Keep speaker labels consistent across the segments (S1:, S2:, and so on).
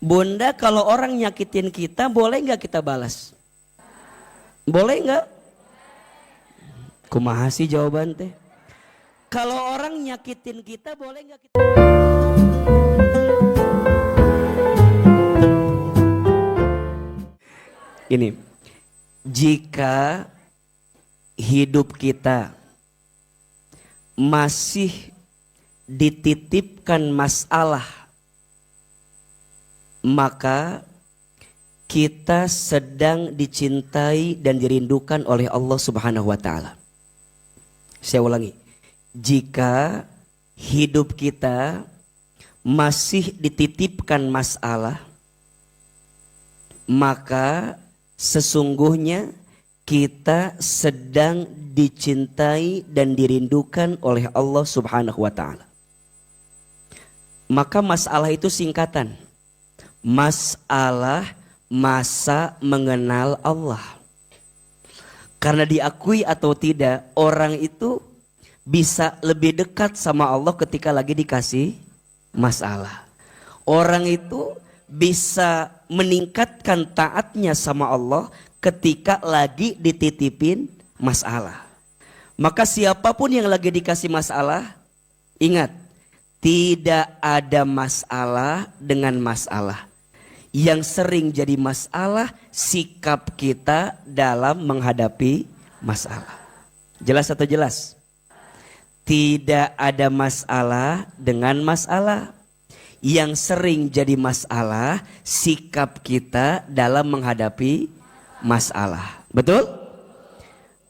S1: Bunda, kalau orang nyakitin kita boleh nggak kita balas? Boleh nggak? Kumaha sih jawaban teh? Kalau orang nyakitin kita boleh nggak kita? Ini, jika hidup kita masih dititipkan masalah, maka kita sedang dicintai dan dirindukan oleh Allah Subhanahu wa Ta'ala. Saya ulangi, jika hidup kita masih dititipkan masalah, maka sesungguhnya kita sedang dicintai dan dirindukan oleh Allah Subhanahu wa Ta'ala. Maka masalah itu singkatan. Masalah masa mengenal Allah. Karena diakui atau tidak, orang itu bisa lebih dekat sama Allah ketika lagi dikasih masalah. Orang itu bisa meningkatkan taatnya sama Allah ketika lagi dititipin masalah. Maka siapapun yang lagi dikasih masalah, ingat, tidak ada masalah dengan masalah. Yang sering jadi masalah sikap kita dalam menghadapi masalah. Jelas atau jelas? Tidak ada masalah dengan masalah. Yang sering jadi masalah sikap kita dalam menghadapi masalah. Betul?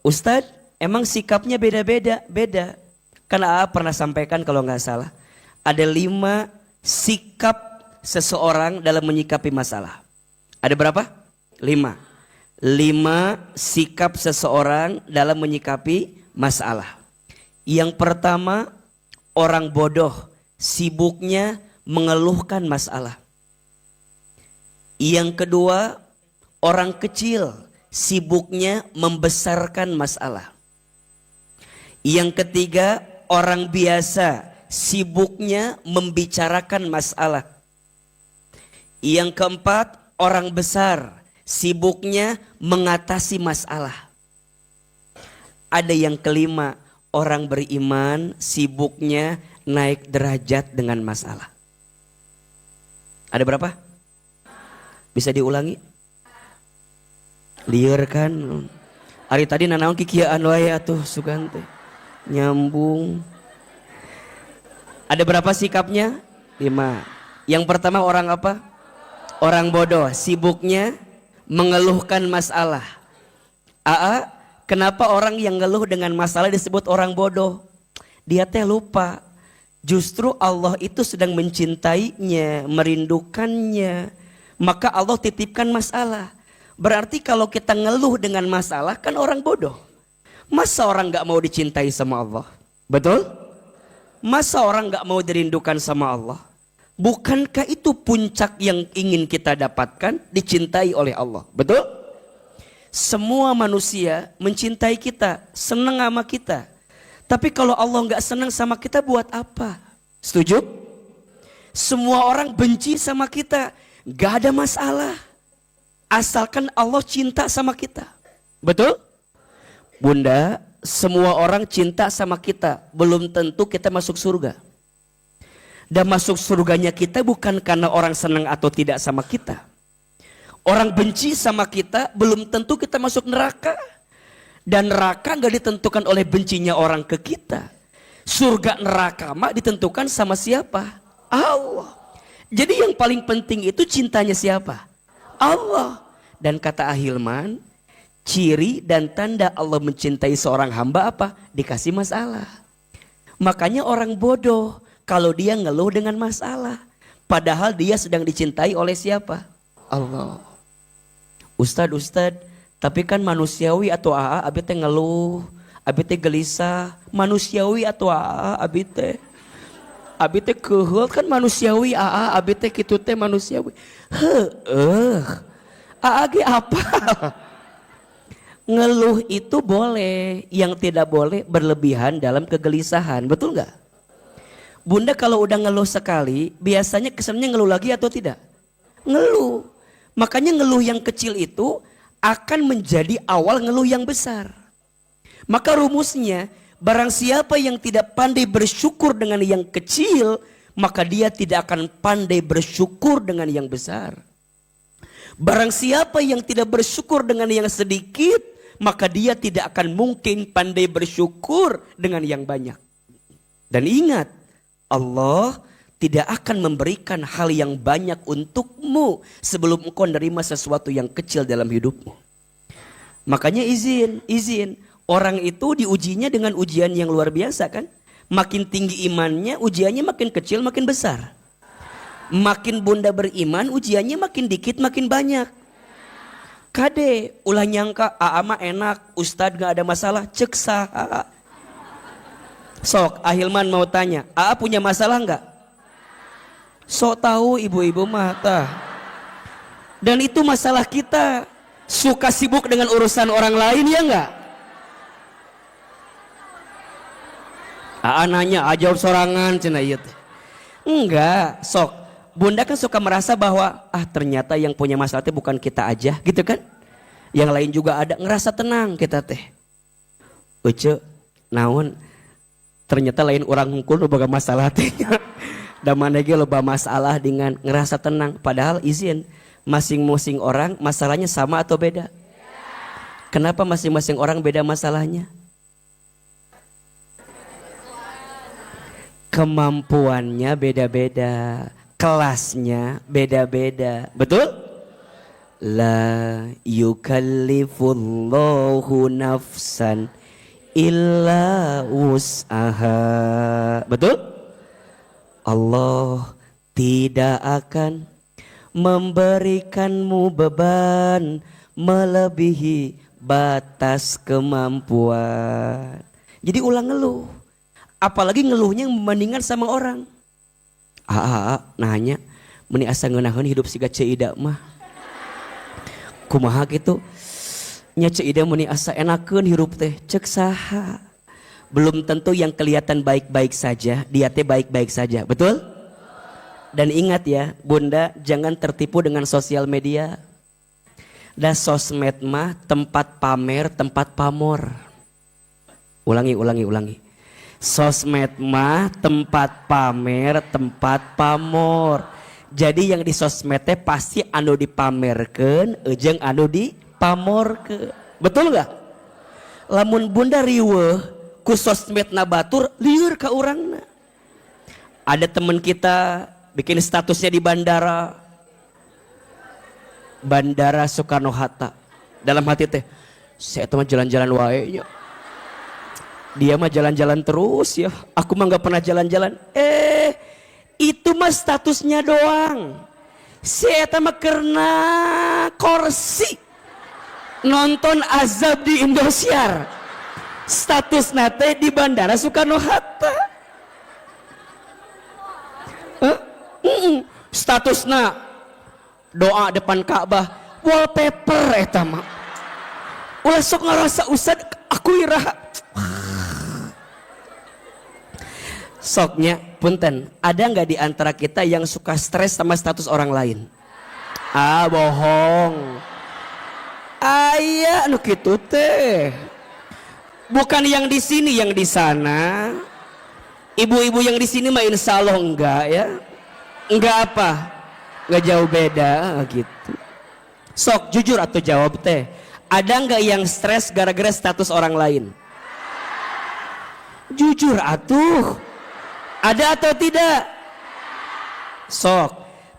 S1: Ustadz, emang sikapnya beda-beda? Beda. Karena pernah sampaikan kalau nggak salah, ada 5 sikap seseorang dalam menyikapi masalah. Ada berapa? 5. 5 sikap seseorang dalam menyikapi masalah. Yang pertama, orang bodoh sibuknya mengeluhkan masalah. Yang kedua, orang kecil sibuknya membesarkan masalah. Yang ketiga, orang biasa sibuknya membicarakan masalah. Yang keempat, orang besar sibuknya mengatasi masalah. Ada yang kelima, orang beriman sibuknya naik derajat dengan masalah. Ada berapa? Bisa diulangi? Liar kan? Hari tadi nanaon kikiaan wae atuh sugante. Nyambung. Ada berapa sikapnya? 5. Yang pertama orang apa? Orang bodoh, sibuknya mengeluhkan masalah. Kenapa orang yang ngeluh dengan masalah disebut orang bodoh? Dia teh lupa. Justru Allah itu sedang mencintainya, merindukannya. Maka Allah titipkan masalah. Berarti kalau kita ngeluh dengan masalah kan orang bodoh. Masa orang gak mau dicintai sama Allah? Betul? Masa orang gak mau dirindukan sama Allah? Bukankah itu puncak yang ingin kita dapatkan, dicintai oleh Allah? Betul? Semua manusia mencintai kita, senang sama kita. Tapi kalau Allah gak senang sama kita buat apa? Setuju? Semua orang benci sama kita, gak ada masalah. Asalkan Allah cinta sama kita. Betul? Bunda, semua orang cinta sama kita, belum tentu kita masuk surga. Dan masuk surganya kita bukan karena orang senang atau tidak sama kita. Orang benci sama kita belum tentu kita masuk neraka. Dan neraka gak ditentukan oleh bencinya orang ke kita. Surga neraka mah ditentukan sama siapa? Allah. Jadi yang paling penting itu cintanya siapa? Allah. Dan kata Ahilman, ciri dan tanda Allah mencintai seorang hamba apa? Dikasih masalah. Makanya orang bodoh kalau dia ngeluh dengan masalah. Padahal dia sedang dicintai oleh siapa? Allah. Ustadz, tapi kan manusiawi atau abi teh ngeluh, abi teh gelisah. Manusiawi atau abi teh. Abi teh keheul kan manusiawi, abi teh kitu teh manusiawi. Ge apa? Ngeluh itu boleh, yang tidak boleh berlebihan dalam kegelisahan. Betul nggak? Bunda kalau udah ngeluh sekali, biasanya kesannya ngeluh lagi atau tidak? Ngeluh. Makanya ngeluh yang kecil itu akan menjadi awal ngeluh yang besar. Maka rumusnya, barang siapa yang tidak pandai bersyukur dengan yang kecil, maka dia tidak akan pandai bersyukur dengan yang besar. Barang siapa yang tidak bersyukur dengan yang sedikit, maka dia tidak akan mungkin pandai bersyukur dengan yang banyak. Dan ingat, Allah tidak akan memberikan hal yang banyak untukmu sebelum engkau menerima sesuatu yang kecil dalam hidupmu. Makanya izin. Orang itu diujinya dengan ujian yang luar biasa kan. Makin tinggi imannya, ujiannya makin kecil makin besar. Makin bunda beriman, ujiannya makin dikit makin banyak. Kade, ulah nyangka AA mah enak, Ustadz gak ada masalah, cek saha. Sok, Ahilman mau tanya, AA punya masalah gak? Sok tahu ibu-ibu mah tah. Dan itu masalah kita. Suka sibuk dengan urusan orang lain ya enggak? AA nanya, jawab sorangan cenah ieu teh. Enggak, sok. Bunda kan suka merasa bahwa ternyata yang punya masalah teh bukan kita aja, gitu kan? Yang lain juga ada, ngerasa tenang kita teh. Uce, naon? Ternyata lain orang hungkul boga masalah teh. Da maneh ge loba masalah dengan ngerasa tenang, padahal izin masing-masing orang masalahnya sama atau beda? Kenapa masing-masing orang beda masalahnya? Kemampuannya beda-beda, kelasnya beda-beda, betul? La yukallifullahu nafsan illa wus'aha, betul? Allah tidak akan memberikanmu beban melebihi batas kemampuan. Jadi ulang ngeluh. Apalagi ngeluhnya membandingkan sama orang. Nanya, meni asa ngeunaheun hidup siga Ceuida mah. Kumaha kitu? Nya Ceuida meni asa enakeun hirup teh, cek saha? Belum tentu yang kelihatan baik-baik saja, dia teh baik-baik saja, betul? Dan ingat ya, Bunda, jangan tertipu dengan sosial media. Da sosmed mah tempat pamer, tempat pamor. Ulangi. Sosmed mah tempat pamer, tempat pamor. Jadi yang di sosmed teh pasti anu dipamerkeun, jeung anu dipamorkeun. Betul gak? Lamun Bunda riweuh ku sosmedna batur, lieur ka urangna. Ada teman kita bikin statusnya di Bandara Soekarno-Hatta. Dalam hati teh, saya teman jalan-jalan wae nya. Dia mah jalan-jalan terus ya. Aku mah gak pernah jalan-jalan. Itu mah statusnya doang. Si eta mah karena korsi nonton azab di Indosiar. Status nate di Bandara Soekarno-Hatta. Statusna doa depan Ka'bah, wallpaper eta mah. Ulah sok ngarasa usad aku iraha. Soknya, punten, ada nggak di antara kita yang suka stres sama status orang lain? Bohong. Aya nu kitu teh. Bukan yang di sini, yang di sana. Ibu-ibu yang di sini mah insya Allah enggak ya. Enggak apa? Enggak jauh beda gitu. Sok jujur atau jawab teh. Ada nggak yang stres gara-gara status orang lain? Jujur atuh. Ada atau tidak? Sok,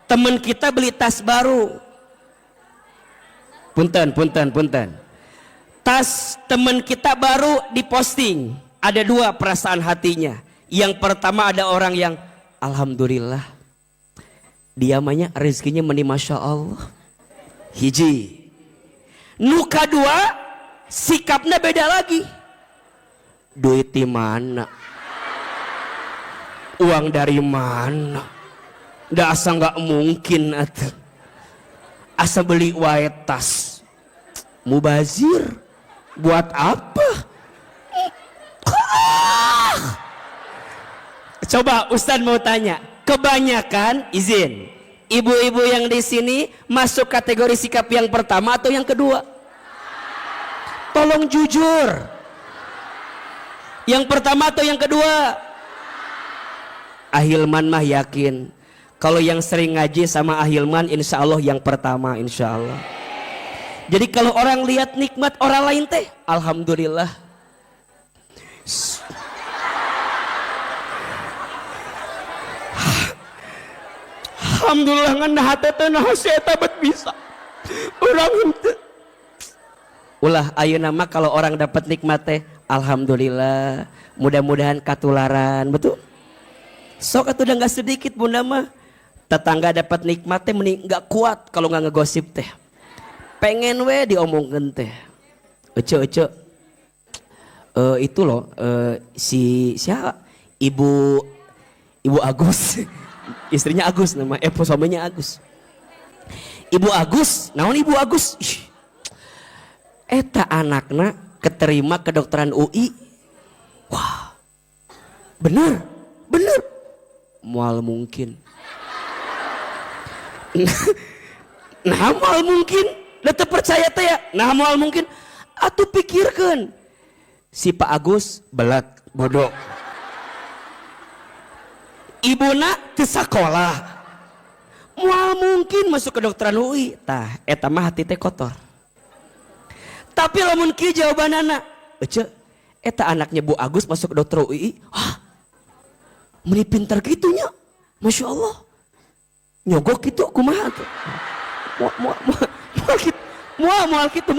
S1: teman kita beli tas baru. Punten. Tas teman kita baru diposting. Ada dua perasaan hatinya. Yang pertama ada orang yang alhamdulillah. Dia mahnya rezekinya meni masya Allah. Hiji. Nu kadua sikapnya beda lagi. Duit di mana? Uang dari mana? Da asa nggak mungkin atuh. Asa beli wae tas. Mubazir. Buat apa? Coba Ustadz mau tanya. Kebanyakan izin. Ibu-ibu yang di sini masuk kategori sikap yang pertama atau yang kedua? Tolong jujur. Yang pertama atau yang kedua? Ahilman mah yakin. Kalau yang sering ngaji sama Ahilman, insya Allah yang pertama, insya Allah. Jadi kalau orang lihat nikmat orang lain teh, alhamdulillah. Alhamdulillah ngan hate teh nah eta bet bisa. Urang henteu. Ulah ayeuna mah kalau orang dapat nikmat teh alhamdulillah, mudah-mudahan katularan, betul? Sok atuh udah enggak sedikit bunda mah. Tetangga dapat nikmat teh mending enggak kuat kalau enggak ngegosip teh. Pengen we diomongkeun teh. Ece itu loh si siapa? Ibu Agus. Istrinya Agus nama suaminya Agus. Ibu Agus, naon Ibu Agus? Eta anakna keterima kedokteran UI. Wah. Bener. Moal mungkin. Nah, moal mungkin. Da teu percaya teh ya. Nah, moal mungkin. Atuh pikirkeun. Si Pak Agus belat bodoh. Ibuna teu sakolah. Moal mungkin masuk kedokteran UI. Tah, eta mah hati teh kotor. Tapi lamun kieu jawabanana, ece, eta anaknya Bu Agus masuk ke dokter UI. Hah, meni pintar gitunya, masya Allah. Nyogok gitu, kumaha tuh. Mual gitu.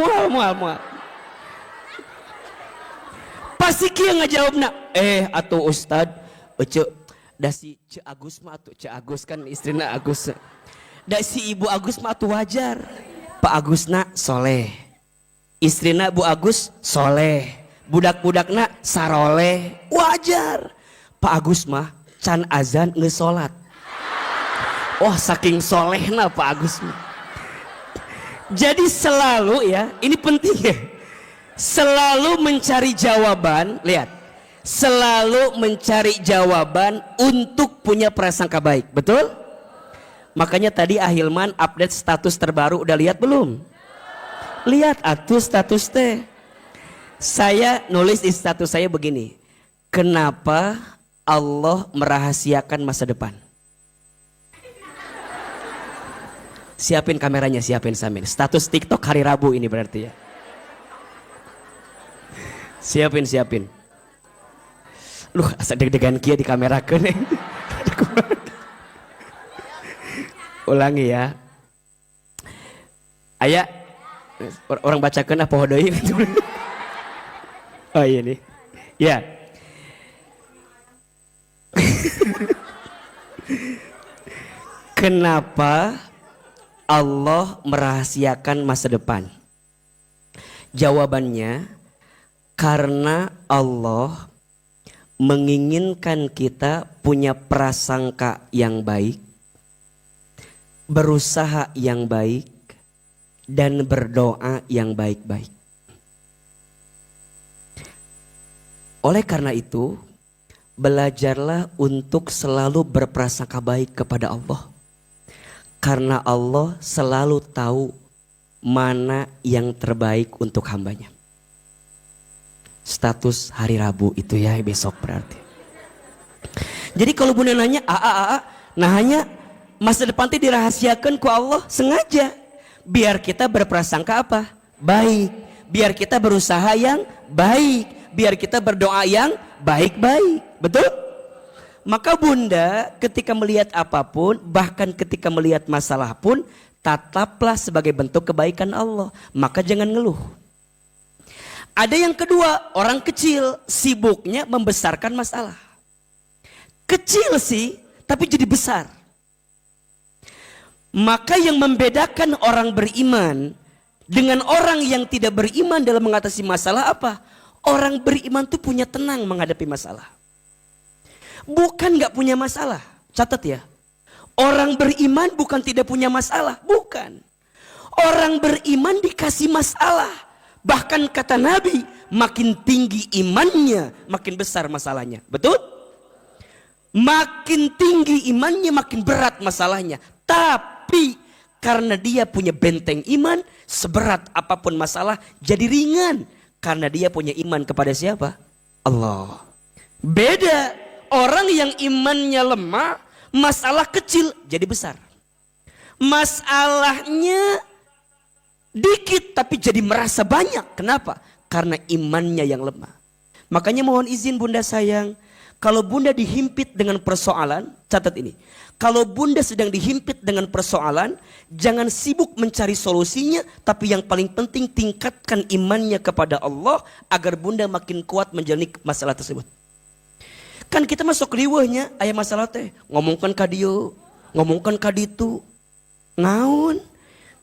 S1: Pasti kieu ngajawabna, atuh Ustad, ece, da si Ce Agus mah atuh, Ce Agus kan istrina Agus. Da si Ibu Agus mah atuh wajar. Pak Agusna soleh. Istrina Bu Agus soleh, budak-budakna saroleh, wajar. Pak Agus mah can azan geus salat. Wah, saking solehna Pak Agus mah. Jadi selalu ya, ini penting ya. Selalu mencari jawaban, lihat. Selalu mencari jawaban untuk punya prasangka baik, betul? Makanya tadi Ahilman update status terbaru, udah lihat belum? Lihat atuh status teh. Saya nulis di status saya begini. Kenapa Allah merahasiakan masa depan? Siapin kameranya, siapin Samin. Status TikTok hari Rabu ini berarti ya. Siapin. Loh, asa deg-degan kia di kamera kene. Ulangi ya. Aya orang bacakan apa hodoi. Oh iya nih. Ya. Kenapa Allah merahasiakan masa depan? Jawabannya karena Allah menginginkan kita punya prasangka yang baik, berusaha yang baik, dan berdoa yang baik-baik. Oleh karena itu, belajarlah untuk selalu berprasangka baik kepada Allah. Karena Allah selalu tahu mana yang terbaik untuk hambanya. Status hari Rabu itu ya besok berarti. Jadi kalau bunda nanya, nah hanya masa depan itu dirahasiakan ku Allah sengaja. Biar kita berprasangka apa? Baik. Biar kita berusaha yang baik. Biar kita berdoa yang baik-baik. Betul? Maka bunda ketika melihat apapun, bahkan ketika melihat masalah pun, tataplah sebagai bentuk kebaikan Allah. Maka jangan ngeluh. Ada yang kedua, orang kecil sibuknya membesarkan masalah. Kecil sih, tapi jadi besar. Maka yang membedakan orang beriman dengan orang yang tidak beriman dalam mengatasi masalah apa? Orang beriman tuh punya tenang menghadapi masalah. Bukan gak punya masalah. Catat ya. Orang beriman bukan tidak punya masalah. Bukan. Orang beriman dikasih masalah. Bahkan kata Nabi, makin tinggi imannya, makin besar masalahnya. Betul? Makin tinggi imannya, makin berat masalahnya. Tapi karena dia punya benteng iman, seberat apapun masalah jadi ringan. Karena dia punya iman kepada siapa? Allah. Beda, orang yang imannya lemah, masalah kecil jadi besar. Masalahnya dikit tapi jadi merasa banyak. Kenapa? Karena imannya yang lemah. Makanya mohon izin bunda sayang, kalau bunda dihimpit dengan persoalan, catat ini. Kalau bunda sedang dihimpit dengan persoalan, jangan sibuk mencari solusinya, tapi yang paling penting tingkatkan imannya kepada Allah agar bunda makin kuat menjalani masalah tersebut. Kan kita masuk riwahnya, ayah masalah teh, ngomongkan kadieu, ngomongkan kaditu. Naon?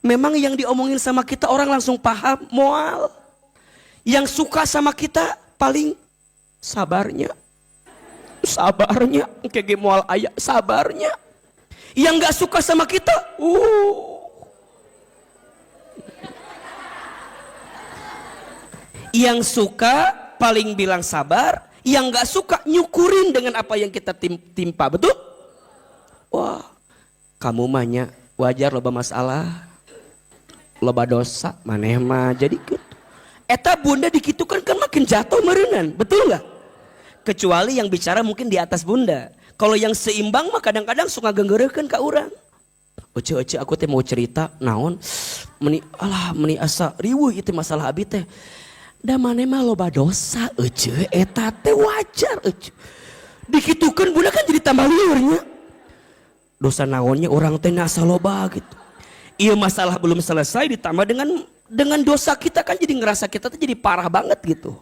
S1: Memang yang diomongin sama kita orang langsung paham, moal. Yang suka sama kita paling sabarnya. Sabarnya, kayak moal ayah, sabarnya. Yang gak suka sama kita, Yang suka paling bilang sabar, yang gak suka nyukurin dengan apa yang kita timpa, betul? Wah, kamu mahnya wajar loba masalah, loba dosa, maneh mah jadi gitu. Eta bunda dikitukan kan makin jatuh merengan, betul nggak? Kecuali yang bicara mungkin di atas bunda. Kalau yang seimbang mah kadang-kadang suka genggerekeun ka urang. Ece aku teh mau cerita naon meni asa riweuh ieu masalah abi teh. Da maneh mah loba dosa ece eta teh wajar ece. Dikitukeun bunda kan jadi tambah liur nya. Dosa naonnya orang teh asa loba gitu. Iya masalah belum selesai ditambah dengan dosa kita kan jadi ngerasa kita tuh jadi parah banget gitu.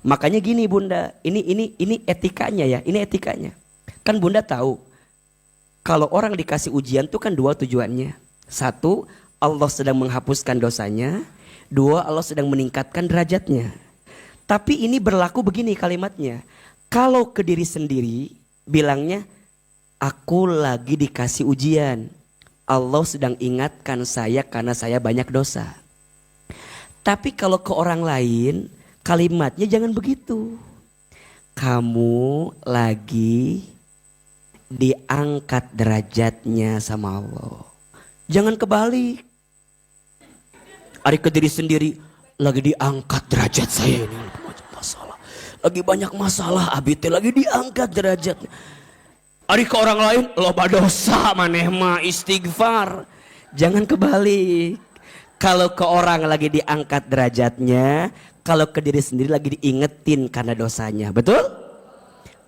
S1: Makanya gini bunda, ini etikanya ya, ini etikanya. Kan bunda tahu, kalau orang dikasih ujian tuh kan dua tujuannya. Satu, Allah sedang menghapuskan dosanya. Dua, Allah sedang meningkatkan derajatnya. Tapi ini berlaku begini kalimatnya. Kalau ke diri sendiri, bilangnya, aku lagi dikasih ujian. Allah sedang ingatkan saya karena saya banyak dosa. Tapi kalau ke orang lain, kalimatnya jangan begitu. Kamu lagi diangkat derajatnya sama Allah. Jangan kebalik. Ari ke diri sendiri, lagi diangkat derajat saya ini. Banyak masalah. Lagi banyak masalah, abi teh lagi diangkat derajatnya. Ari ke orang lain, loba dosa maneh mah istighfar. Jangan kebalik. Kalau ke orang lagi diangkat derajatnya, kalau ke diri sendiri lagi diingetin karena dosanya. Betul?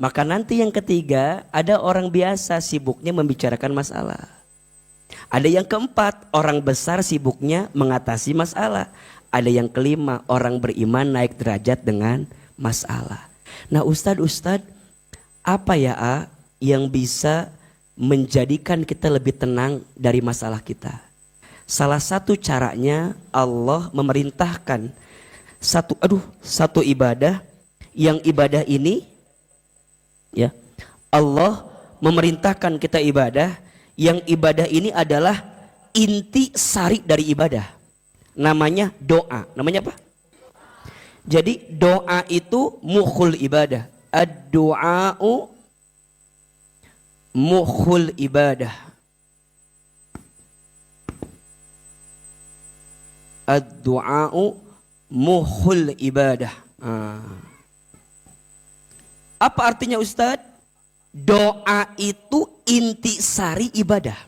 S1: Maka nanti yang ketiga, ada orang biasa sibuknya membicarakan masalah. Ada yang keempat, orang besar sibuknya mengatasi masalah. Ada yang kelima, orang beriman naik derajat dengan masalah. Nah Ustadz, apa ya yang bisa menjadikan kita lebih tenang dari masalah kita? Salah satu caranya Allah memerintahkan satu ibadah, yang ibadah ini ya Allah memerintahkan kita ibadah, yang ibadah ini adalah inti sari dari ibadah. Namanya doa. Namanya apa? Jadi doa itu mukhul ibadah. Ad-du'a'u mukhul ibadah. Ad-du'a'u mukhul ibadah. Apa artinya Ustadz? Doa itu inti sari ibadah.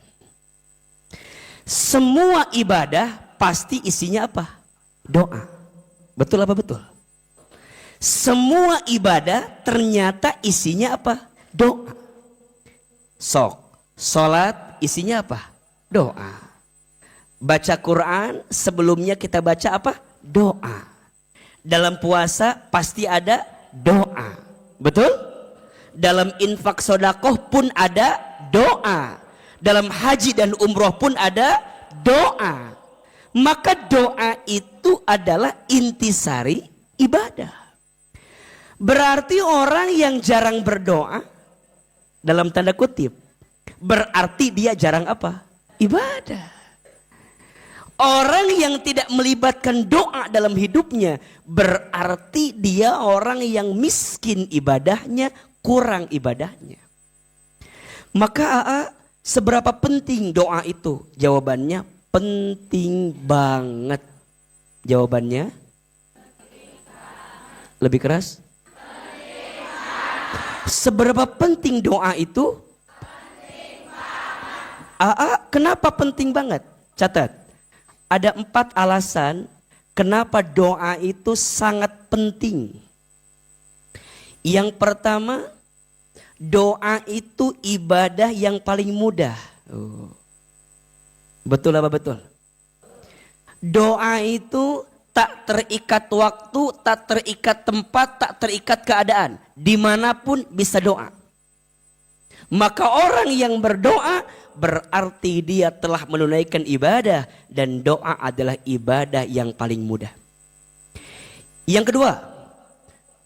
S1: Semua ibadah pasti isinya apa? Doa. Betul apa betul? Semua ibadah ternyata isinya apa? Doa. Sholat isinya apa? Doa. Baca Quran sebelumnya kita baca apa? Doa. Dalam puasa pasti ada doa. Betul? Dalam infak sodakoh pun ada doa. Dalam haji dan umroh pun ada doa. Maka doa itu adalah intisari ibadah. Berarti orang yang jarang berdoa, dalam tanda kutip, berarti dia jarang apa? Ibadah. Orang yang tidak melibatkan doa dalam hidupnya, berarti dia orang yang miskin ibadahnya, kurang ibadahnya. Maka Seberapa penting doa itu? Jawabannya penting banget. Jawabannya lebih keras. Seberapa penting doa itu? Kenapa penting banget? Catat. Ada 4 alasan kenapa doa itu sangat penting. Yang pertama, doa itu ibadah yang paling mudah. Betul apa betul? Doa itu tak terikat waktu, tak terikat tempat, tak terikat keadaan. Dimanapun bisa doa. Maka orang yang berdoa berarti dia telah menunaikan ibadah. Dan doa adalah ibadah yang paling mudah. Yang kedua,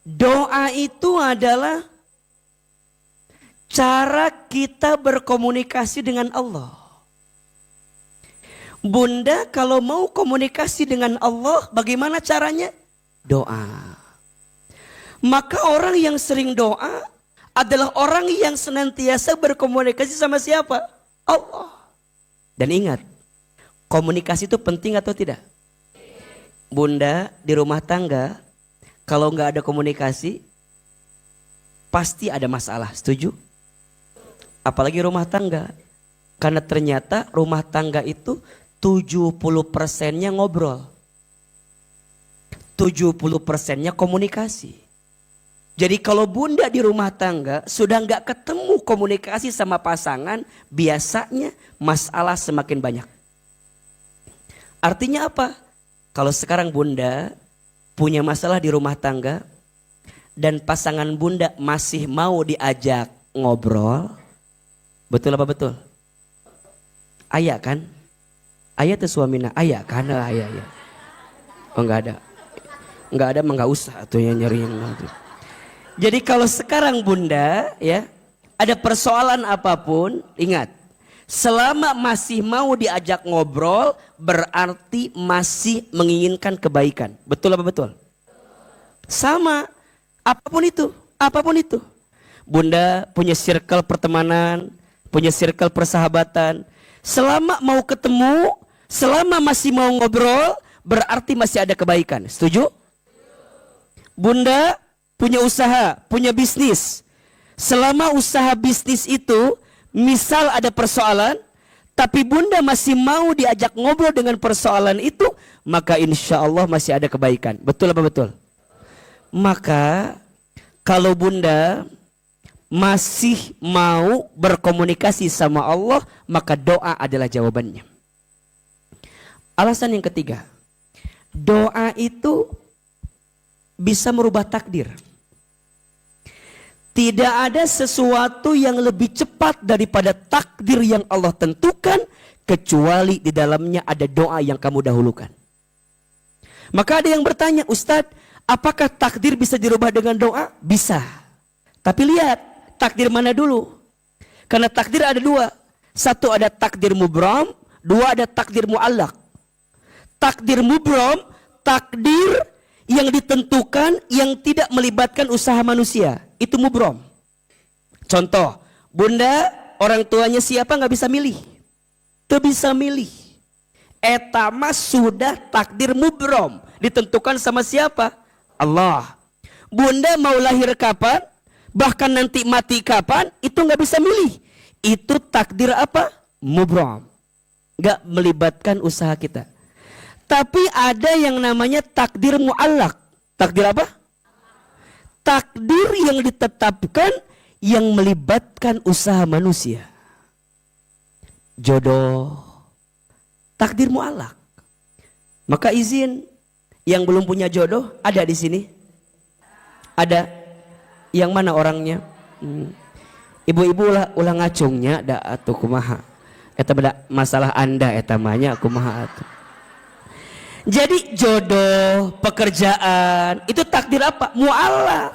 S1: doa itu adalah cara kita berkomunikasi dengan Allah. Bunda kalau mau komunikasi dengan Allah, bagaimana caranya? Doa. Maka orang yang sering doa adalah orang yang senantiasa berkomunikasi sama siapa? Allah. Dan ingat, komunikasi itu penting atau tidak? Bunda di rumah tangga, kalau nggak ada komunikasi, pasti ada masalah. Setuju? Apalagi rumah tangga. Karena ternyata rumah tangga itu 70%-nya ngobrol. 70%-nya komunikasi. Jadi kalau bunda di rumah tangga sudah nggak ketemu komunikasi sama pasangan, biasanya masalah semakin banyak. Artinya apa? Kalau sekarang bunda punya masalah di rumah tangga dan pasangan bunda masih mau diajak ngobrol, betul apa betul? Ayah kan? Ayah tuh suaminya, ayah kan? Ayah. Oh enggak ada. Enggak ada mah enggak usah tuh yang nyari yang itu. Jadi kalau sekarang bunda ya ada persoalan apapun, ingat, selama masih mau diajak ngobrol berarti masih menginginkan kebaikan. Betul apa betul? Sama, apapun itu. Bunda punya circle pertemanan, punya circle persahabatan. Selama mau ketemu, selama masih mau ngobrol berarti masih ada kebaikan. Setuju? Bunda punya usaha, punya bisnis. Selama usaha bisnis itu, misal ada persoalan, tapi bunda masih mau diajak ngobrol dengan persoalan itu, maka insya Allah masih ada kebaikan. Betul apa betul? Maka kalau bunda masih mau berkomunikasi sama Allah, maka doa adalah jawabannya. Alasan yang ketiga, doa itu bisa merubah takdir. Tidak ada sesuatu yang lebih cepat daripada takdir yang Allah tentukan, kecuali di dalamnya ada doa yang kamu dahulukan. Maka ada yang bertanya, Ustadz, apakah takdir bisa dirubah dengan doa? Bisa. Tapi lihat, takdir mana dulu? Karena takdir ada 2. Satu ada takdir mubram, 2 ada takdir muallak. Takdir mubram, takdir yang ditentukan yang tidak melibatkan usaha manusia. Itu mubram. Contoh, bunda orang tuanya siapa nggak bisa milih. Tuh bisa milih. Etama sudah takdir mubram. Ditentukan sama siapa? Allah. Bunda mau lahir kapan? Bahkan nanti mati kapan? Itu nggak bisa milih. Itu takdir apa? Mubram. Nggak melibatkan usaha kita. Tapi ada yang namanya takdir muallak. Takdir apa? Takdir yang ditetapkan yang melibatkan usaha manusia. Jodoh. Takdir muallak. Maka izin yang belum punya jodoh ada di sini? Ada. Yang mana orangnya? Ibu-ibu ulah ngacungnya da atuh kumaha. Eta beda masalah Anda eta manya kumaha atuh. Jadi jodoh, pekerjaan, itu takdir apa? Muallak,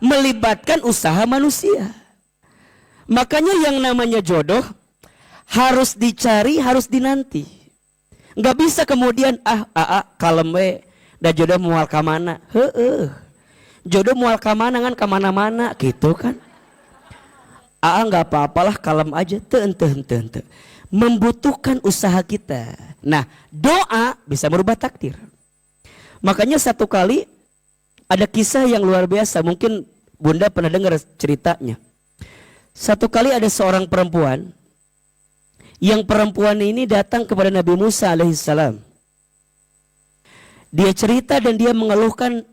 S1: melibatkan usaha manusia. Makanya yang namanya jodoh harus dicari, harus dinanti. Nggak bisa kemudian kalem we, da jodoh mual ka mana? Jodoh mual ka mana kan ka mana-mana gitu kan. Nggak apa-apalah, kalem aja. Ente. Membutuhkan usaha kita. Nah, doa bisa merubah takdir. Makanya satu kali ada kisah yang luar biasa. Mungkin Bunda pernah dengar ceritanya. Satu kali ada seorang perempuan. Yang perempuan ini datang kepada Nabi Musa alaihissalam. Dia cerita dan dia mengeluhkan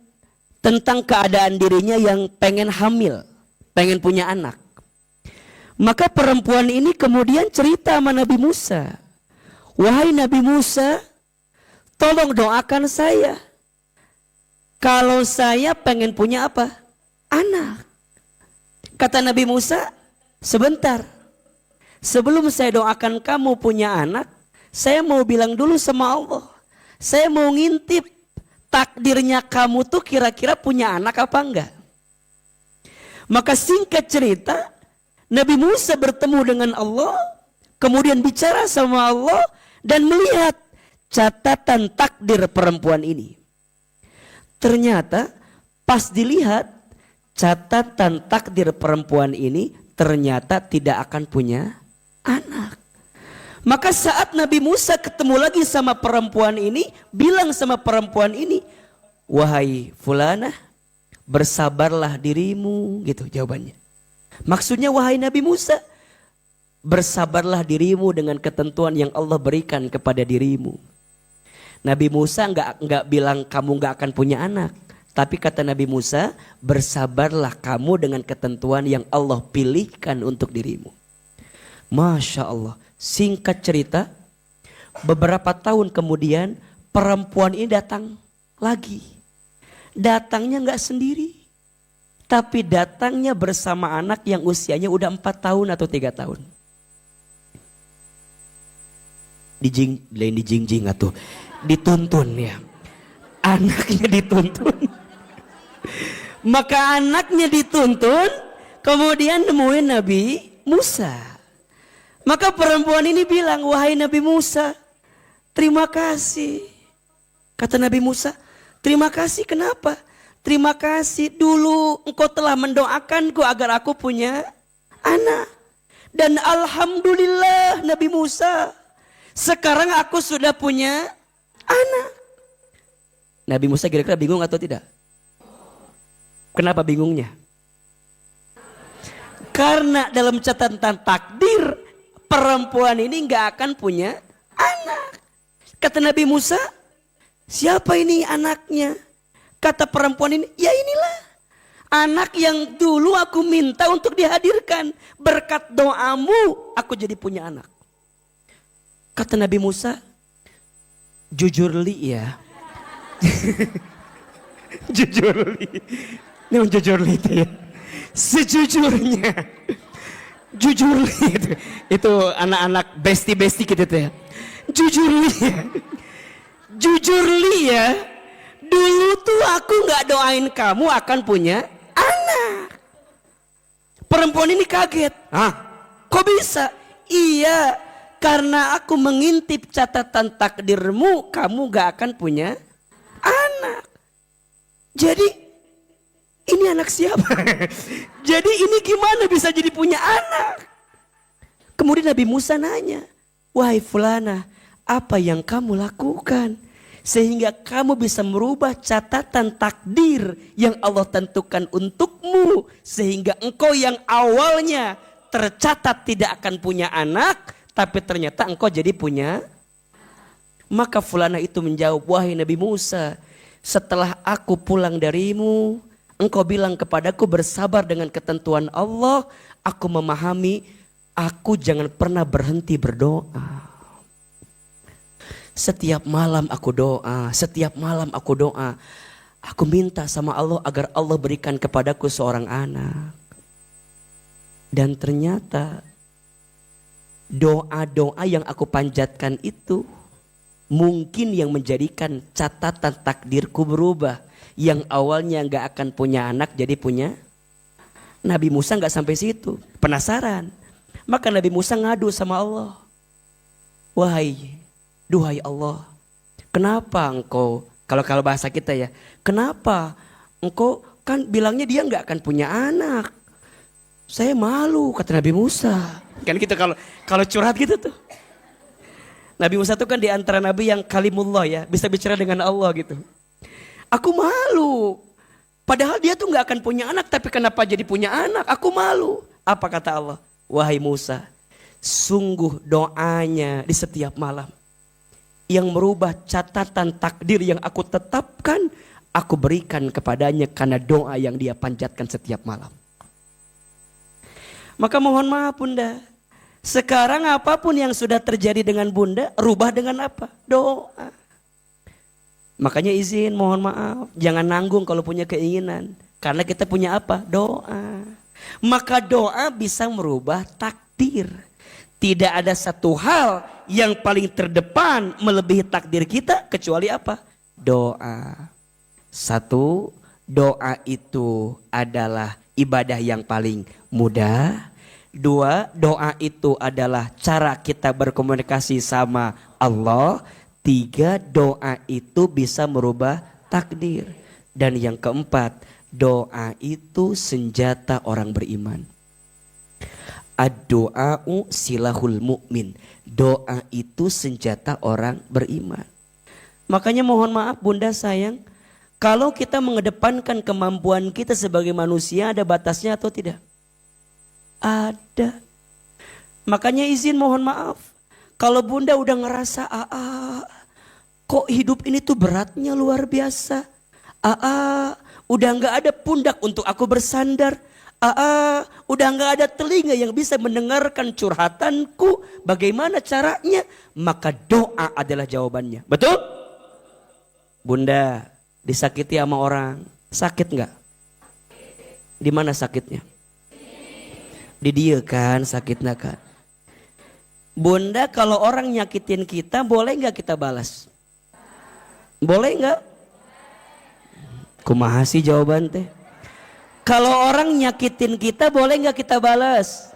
S1: tentang keadaan dirinya yang pengen hamil, pengen punya anak. Maka perempuan ini kemudian cerita sama Nabi Musa. Wahai Nabi Musa, tolong doakan saya. Kalau saya pengen punya apa? Anak. Kata Nabi Musa, sebentar. Sebelum saya doakan kamu punya anak, saya mau bilang dulu sama Allah. Saya mau ngintip takdirnya kamu tuh kira-kira punya anak apa enggak. Maka singkat cerita, Nabi Musa bertemu dengan Allah, kemudian bicara sama Allah dan melihat catatan takdir perempuan ini. Ternyata pas dilihat catatan takdir perempuan ini ternyata tidak akan punya anak. Maka saat Nabi Musa ketemu lagi sama perempuan ini, bilang sama perempuan ini, wahai fulanah, bersabarlah dirimu, gitu jawabannya. Maksudnya wahai Nabi Musa, bersabarlah dirimu dengan ketentuan yang Allah berikan kepada dirimu. Nabi Musa enggak bilang kamu enggak akan punya anak, tapi kata Nabi Musa, bersabarlah kamu dengan ketentuan yang Allah pilihkan untuk dirimu. Masya Allah. Singkat cerita, beberapa tahun kemudian perempuan ini datang lagi. Datangnya enggak sendiri, tapi datangnya bersama anak yang usianya udah 4 tahun atau 3 tahun. Dijingjing atau dituntun ya. Anaknya dituntun. Maka anaknya dituntun, kemudian nemuin Nabi Musa. Maka perempuan ini bilang, wahai Nabi Musa, terima kasih. Kata Nabi Musa, terima kasih kenapa? Terima kasih dulu engkau telah mendoakanku agar aku punya anak. Dan alhamdulillah Nabi Musa, sekarang aku sudah punya anak. Nabi Musa kira-kira bingung atau tidak? Kenapa bingungnya? Karena dalam catatan takdir, perempuan ini nggak akan punya anak. Kata Nabi Musa, siapa ini anaknya? Kata perempuan ini, ya inilah anak yang dulu aku minta untuk dihadirkan. Berkat doamu, aku jadi punya anak. Kata Nabi Musa, jujur li ya. Jujur li. Ini jujur li itu ya. Sejujurnya. Jujur li itu anak-anak besti-besti gitu tuh ya. Jujur li ya. Jujur li ya. Dulu tuh aku gak doain kamu akan punya anak. Perempuan ini kaget. Hah? Kok bisa? Iya, karena aku mengintip catatan takdirmu, kamu gak akan punya anak. Jadi ini anak siapa? Jadi ini gimana bisa jadi punya anak? Kemudian Nabi Musa nanya, wahai fulana, apa yang kamu lakukan sehingga kamu bisa merubah catatan takdir yang Allah tentukan untukmu, sehingga engkau yang awalnya tercatat tidak akan punya anak, tapi ternyata engkau jadi punya. Maka fulana itu menjawab, wahai Nabi Musa, setelah aku pulang darimu, engkau bilang kepadaku bersabar dengan ketentuan Allah, aku memahami, aku jangan pernah berhenti berdoa. Setiap malam aku doa, setiap malam aku doa. Aku minta sama Allah agar Allah berikan kepadaku seorang anak. Dan ternyata doa-doa yang aku panjatkan itu mungkin yang menjadikan catatan takdirku berubah. Yang awalnya gak akan punya anak jadi punya. Nabi Musa gak sampai situ, penasaran. Maka Nabi Musa ngadu sama Allah. Duhai Allah, kenapa engkau, kalau bahasa kita ya, kenapa engkau kan bilangnya dia gak akan punya anak. Saya malu, kata Nabi Musa. Kan gitu kalau curhat gitu tuh. Nabi Musa tuh kan di antara nabi yang kalimullah ya, bisa bicara dengan Allah gitu. Aku malu. Padahal dia tuh nggak akan punya anak, tapi kenapa jadi punya anak? Aku malu. Apa kata Allah? Wahai Musa, sungguh doanya di setiap malam yang merubah catatan takdir yang aku tetapkan, aku berikan kepadanya karena doa yang dia panjatkan setiap malam. Maka mohon maaf Bunda, sekarang apapun yang sudah terjadi dengan Bunda, rubah dengan apa? Doa. Makanya izin mohon maaf, jangan nanggung kalau punya keinginan. Karena kita punya apa? Doa. Maka doa bisa merubah takdir. Tidak ada satu hal yang paling terdepan melebihi takdir kita kecuali apa? Doa. Satu, doa itu adalah ibadah yang paling mudah. Dua, doa itu adalah cara kita berkomunikasi sama Allah. Tiga, doa itu bisa merubah takdir. Dan yang keempat, doa itu senjata orang beriman. Ad-doa'u silahul mu'min. Doa itu senjata orang beriman. Makanya mohon maaf Bunda sayang, kalau kita mengedepankan kemampuan kita sebagai manusia, ada batasnya atau tidak? Ada. Makanya izin mohon maaf, kalau Bunda udah ngerasa kok hidup ini tuh beratnya luar biasa. Udah gak ada pundak untuk aku bersandar. Udah gak ada telinga yang bisa mendengarkan curhatanku. Bagaimana caranya? Maka doa adalah jawabannya. Betul? Bunda disakiti sama orang, sakit gak? Di mana sakitnya? Di dia kan sakitnya kan. Bunda kalau orang nyakitin kita boleh gak kita balas? Boleh gak? Kumaha sih jawaban teh? Kalau orang nyakitin kita boleh gak kita balas?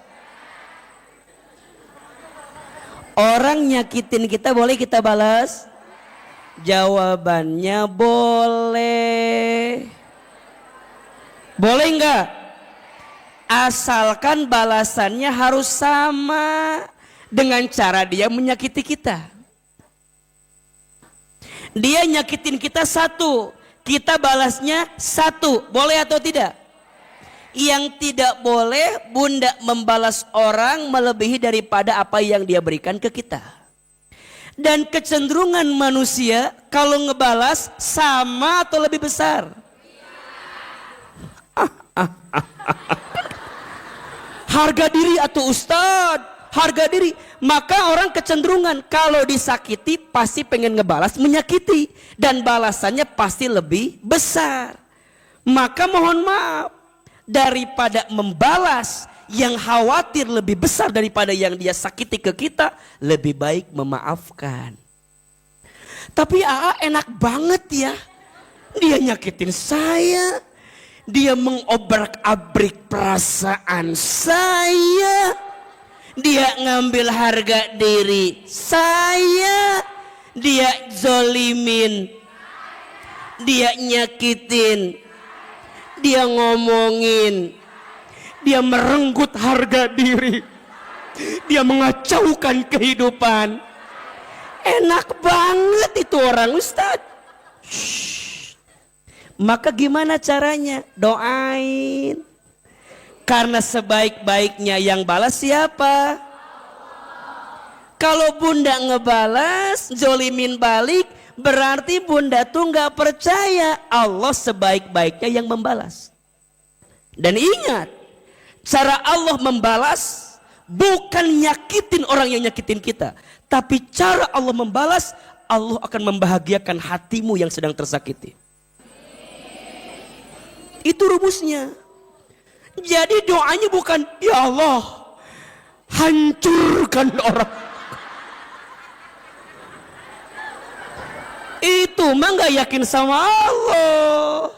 S1: Orang nyakitin kita boleh kita balas? Jawabannya boleh. Boleh gak? Asalkan balasannya harus sama dengan cara dia menyakiti kita. Dia nyakitin kita satu, kita balasnya satu, boleh atau tidak? Yang tidak boleh Bunda membalas orang melebihi daripada apa yang dia berikan ke kita. Dan kecenderungan manusia kalau ngebalas sama atau lebih besar? Harga diri atau Ustadz, harga diri. Maka orang kecenderungan kalau disakiti pasti pengen ngebalas menyakiti. Dan balasannya pasti lebih besar. Maka mohon maaf, daripada membalas yang khawatir lebih besar daripada yang dia sakiti ke kita, lebih baik memaafkan. Tapi enak banget ya, dia nyakitin saya, dia mengobrak-abrik perasaan saya, dia ngambil harga diri saya, dia zolimin, dia nyakitin, dia ngomongin, dia merenggut harga diri, dia mengacaukan kehidupan. Enak banget itu orang Ustadz. Maka gimana caranya? Doain. Karena sebaik-baiknya yang balas siapa? Kalau Bunda ngebalas, zolimin balik, berarti Bunda tuh gak percaya Allah sebaik-baiknya yang membalas. Dan ingat, cara Allah membalas bukan nyakitin orang yang nyakitin kita, tapi cara Allah membalas, Allah akan membahagiakan hatimu yang sedang tersakiti. Itu rumusnya. Jadi doanya bukan ya Allah hancurkan orang. Itu mah gak yakin sama Allah.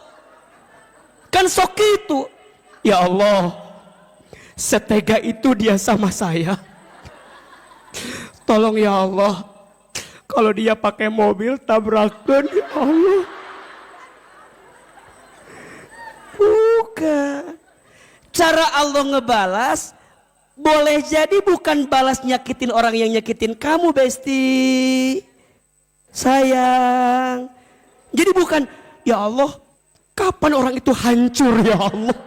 S1: Kan sok itu. Ya Allah, setega itu dia sama saya. Tolong ya Allah, kalau dia pakai mobil tabrakan ya Allah. Bukan. Cara Allah ngebalas boleh jadi bukan balas nyakitin orang yang nyakitin kamu, Besti. Sayang. Jadi bukan, ya Allah, kapan orang itu hancur ya Allah?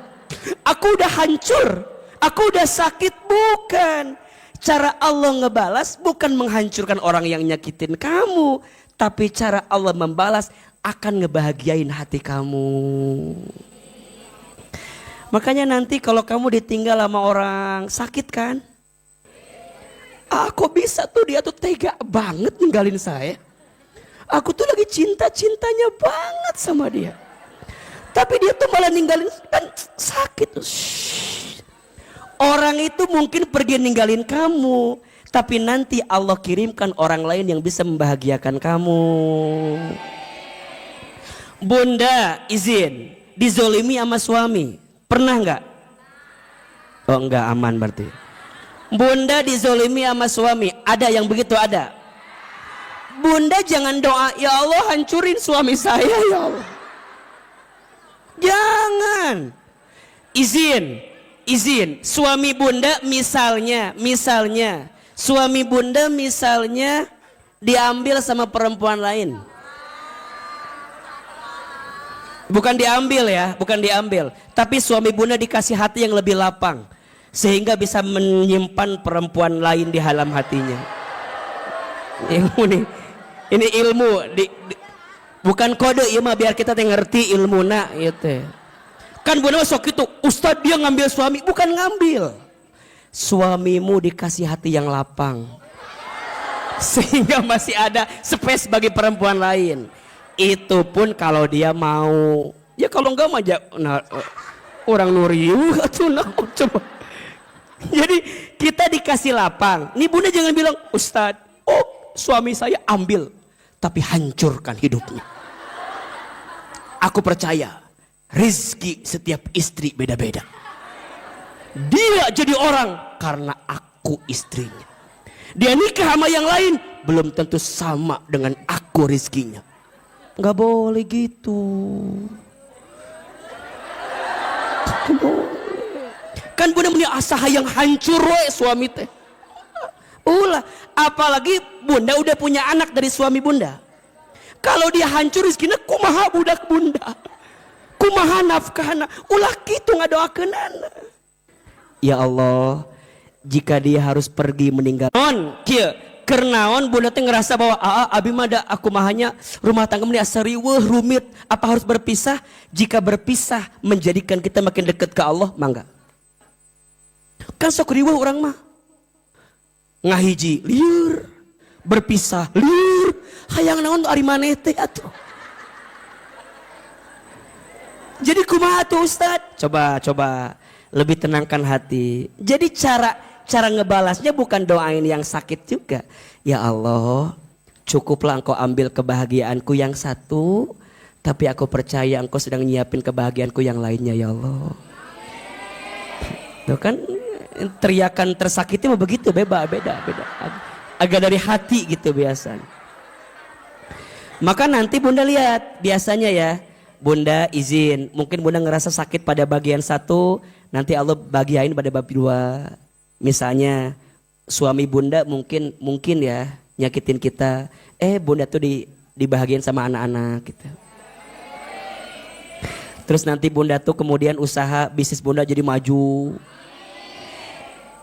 S1: Aku udah hancur, aku udah sakit. Bukan. Cara Allah ngebalas bukan menghancurkan orang yang nyakitin kamu, tapi cara Allah membalas akan ngebahagiain hati kamu. Makanya nanti kalau kamu ditinggal sama orang sakit kan, kok bisa tuh dia tuh tega banget ninggalin saya. Aku tuh lagi cinta-cintanya banget sama dia, tapi dia tuh malah ninggalin kan sakit. Shhh. Orang itu mungkin pergi ninggalin kamu, tapi nanti Allah kirimkan orang lain yang bisa membahagiakan kamu. Bunda izin dizolimi sama suami. Pernah nggak? Oh enggak, aman berarti. Bunda dizolimi sama suami. Ada yang begitu? Ada. Bunda jangan doa, ya Allah hancurin suami saya ya Allah. Jangan. Izin. Suami bunda misalnya. Suami bunda misalnya diambil sama perempuan lain. Bukan diambil. Tapi suami bunda dikasih hati yang lebih lapang, sehingga bisa menyimpan perempuan lain di dalam hatinya. Ini ilmu, bukan kode, ya mah biar kita ngerti ilmu nak, gitu. Kan bunda sok itu, Ustadz dia ngambil suami, bukan ngambil. Suamimu dikasih hati yang lapang, sehingga masih ada space bagi perempuan lain. Itu pun kalau dia mau. Ya kalau enggak mah orang nuriu atuh nah, coba. Jadi kita dikasih lapang. Nih bunda jangan bilang, Ustadz, suami saya ambil, tapi hancurkan hidupnya. Aku percaya rizki setiap istri beda-beda. Dia jadi orang karena aku istrinya. Dia nikah sama yang lain belum tentu sama dengan aku rizkinya. Nggak boleh gitu. Kan bunda punya asa yang hancur suami teh. Ulah, apalagi bunda udah punya anak dari suami bunda. Kalau dia hancur rezekinya, kumaha budak bunda, kumaha nafkahna, ulah gitu ngadoakeun anak. Ya Allah, jika dia harus pergi meninggal, kernaon bunda teh ngerasa bahwa abi mah da aku mahanya rumah tangga ini asa riweuh rumit, apa harus berpisah? Jika berpisah menjadikan kita makin dekat ke Allah, mangga. Kan sok riweuh orang mah. Ngahiji liur, berpisah liur, hayang naon ari maneh teh atuh. Jadi kumaha tuh Ustad? Coba lebih tenangkan hati. Jadi cara ngebalasnya bukan doain yang sakit juga. Ya Allah, cukuplah engkau ambil kebahagiaanku yang satu, tapi aku percaya engkau sedang nyiapin kebahagiaanku yang lainnya ya Allah. Tuh kan teriakan tersakiti mah begitu, beda. Agak dari hati gitu biasanya. Maka nanti bunda lihat, biasanya ya, bunda izin, mungkin bunda ngerasa sakit pada bagian satu, nanti Allah bagiain pada bab dua. Misalnya suami bunda mungkin ya nyakitin kita, bunda tuh dibahagiain sama anak-anak gitu. Terus nanti bunda tuh kemudian usaha bisnis bunda jadi maju.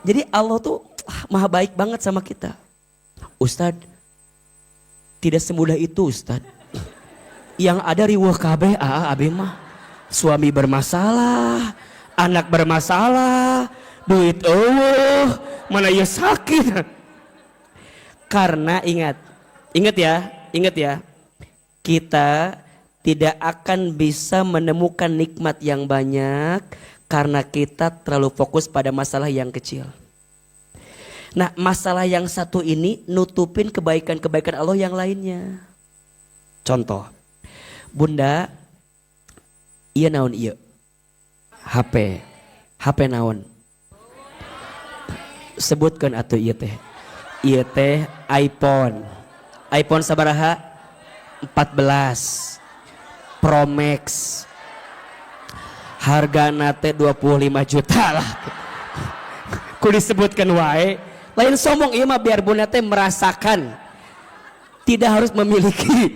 S1: Jadi Allah tuh maha baik banget sama kita. Ustadz, tidak semudah itu Ustadz. Yang ada riweuh kabeh abi mah. Suami bermasalah, anak bermasalah, duit mana ya sakit. Karena ingat ya, kita tidak akan bisa menemukan nikmat yang banyak karena kita terlalu fokus pada masalah yang kecil. Nah, masalah yang satu ini nutupin kebaikan-kebaikan Allah yang lainnya. Contoh, bunda, iya naon iya, HP naon. Sebutkan atuh ieu teh. Ieu teh iPhone sabaraha? 14 Pro Max. harga nate 25 juta lah. Ku disebutkan wae. Lain sombong ieu mah biar bunda teh merasakan. Tidak harus memiliki.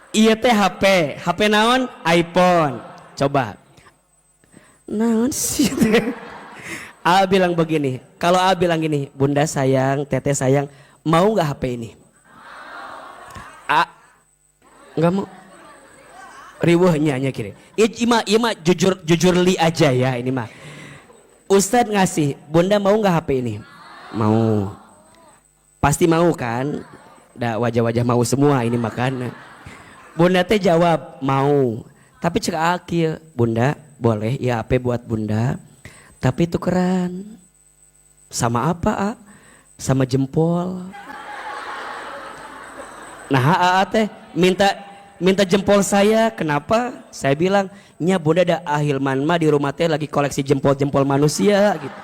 S1: Iya teh HP. HP naon? iPhone. Coba. Naon sih teh? A bilang begini. Kalau A bilang gini, bunda sayang, teteh sayang, mau nggak HP ini? A nggak mau. Riweuhnya nya kiri. Iya mah jujur li aja ya ini mah. Ustadz ngasih, bunda mau nggak HP ini? Mau. Pasti mau kan? Dah wajah-wajah mau semua ini makan. Bunda teh jawab mau. Tapi cek akil, bunda boleh ya HP buat bunda. Tapi tukeran. Sama apa A? Sama jempol. Nah A teh minta jempol saya. Kenapa? Saya bilang, nya bunda ada Ahilman mah di rumah teh lagi koleksi jempol-jempol manusia gitu.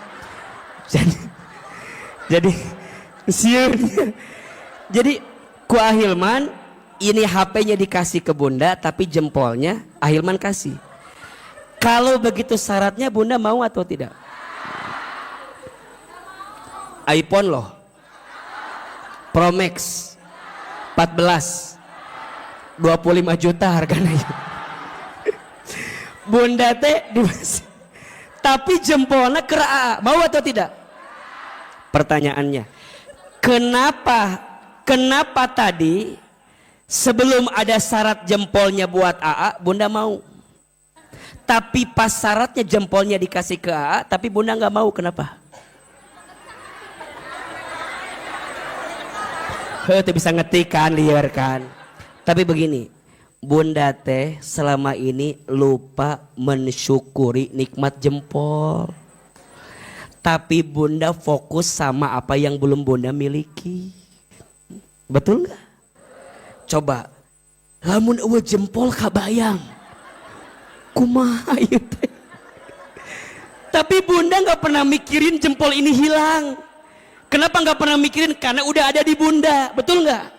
S1: Jadi jadi ku Ahilman ini HP-nya dikasih ke bunda tapi jempolnya Ahilman kasih. Kalau begitu syaratnya bunda mau atau tidak? iPhone loh, Pro Max 14 25 juta harganya. Bunda teh tapi jempolnya kera, mau atau tidak? Pertanyaannya, kenapa tadi sebelum ada syarat jempolnya buat AA, bunda mau? Tapi pas syaratnya jempolnya dikasih ke AA, tapi bunda nggak mau, kenapa? Itu bisa ngetikan, liar kan. Tapi begini, bunda teh selama ini lupa mensyukuri nikmat jempol. Tapi bunda fokus sama apa yang belum bunda miliki. Betul nggak? Coba, lamun eueuh jempol kabayang, kumaha ieu teh? Tapi bunda nggak pernah mikirin jempol ini hilang. Kenapa nggak pernah mikirin? Karena udah ada di bunda, betul nggak?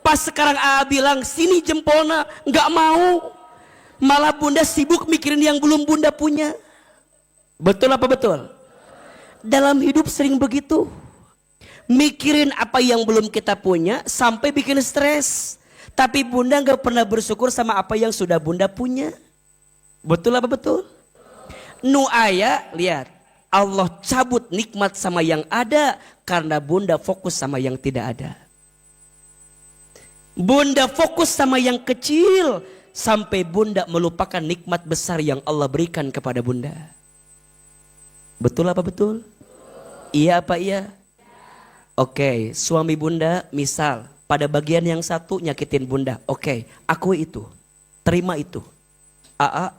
S1: Pas sekarang A bilang sini jempolnya, nggak mau. Malah bunda sibuk mikirin yang belum bunda punya. Betul apa betul? Dalam hidup sering begitu. Mikirin apa yang belum kita punya sampai bikin stres. Tapi bunda nggak pernah bersyukur sama apa yang sudah bunda punya. Betul apa betul? Nu aya, lihat. Allah cabut nikmat sama yang ada karena bunda fokus sama yang tidak ada. Bunda fokus sama yang kecil sampai bunda melupakan nikmat besar yang Allah berikan kepada bunda. Betul apa betul? Iya apa iya? Oke, suami bunda misal pada bagian yang satu nyakitin bunda. Oke, aku itu, terima itu. Aa,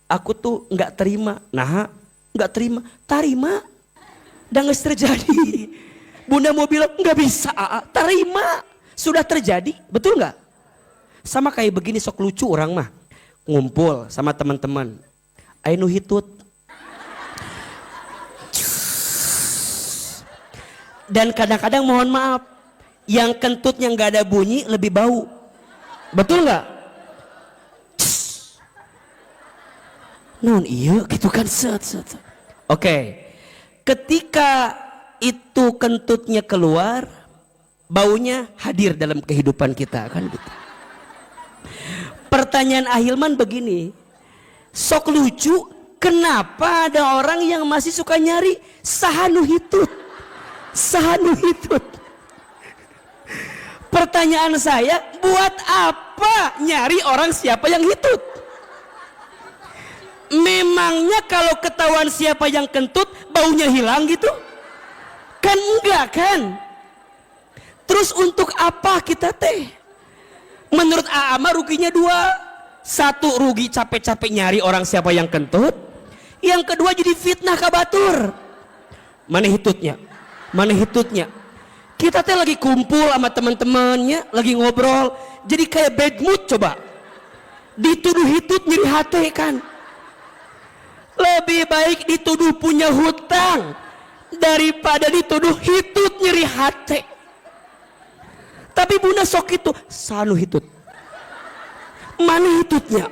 S1: aku tuh nggak terima. Nah, nggak terima, tarima. Dan nggak terjadi. Bunda mau bilang nggak bisa. Aa, tarima. Sudah terjadi, betul nggak? Sama kayak begini sok lucu orang mah ngumpul sama teman-teman. Ainu hitut. Dan kadang-kadang mohon maaf, yang kentutnya nggak ada bunyi lebih bau, betul nggak? Non iya gitu kan set. Oke, ketika itu kentutnya keluar, baunya hadir dalam kehidupan kita kan gitu. Pertanyaan Ahilman begini, sok lucu, kenapa ada orang yang masih suka nyari sahanu hitut? Sahanu hitut. Pertanyaan saya, buat apa nyari orang siapa yang hitut? Memangnya kalau ketahuan siapa yang kentut, baunya hilang gitu? Kan enggak kan? Terus untuk apa kita teh? Menurut Aama ruginya dua. Satu, rugi capek-capek nyari orang siapa yang kentut. Yang kedua jadi fitnah kabatur. Mana hitutnya? Mana hitutnya? Kita teh lagi kumpul sama teman-temannya, lagi ngobrol. Jadi kayak bad mood coba. Dituduh hitut nyeri hati kan. Lebih baik dituduh punya hutang daripada dituduh hitut nyeri hati. Tapi bunda sok itu sanu hitut. Mana hitutnya?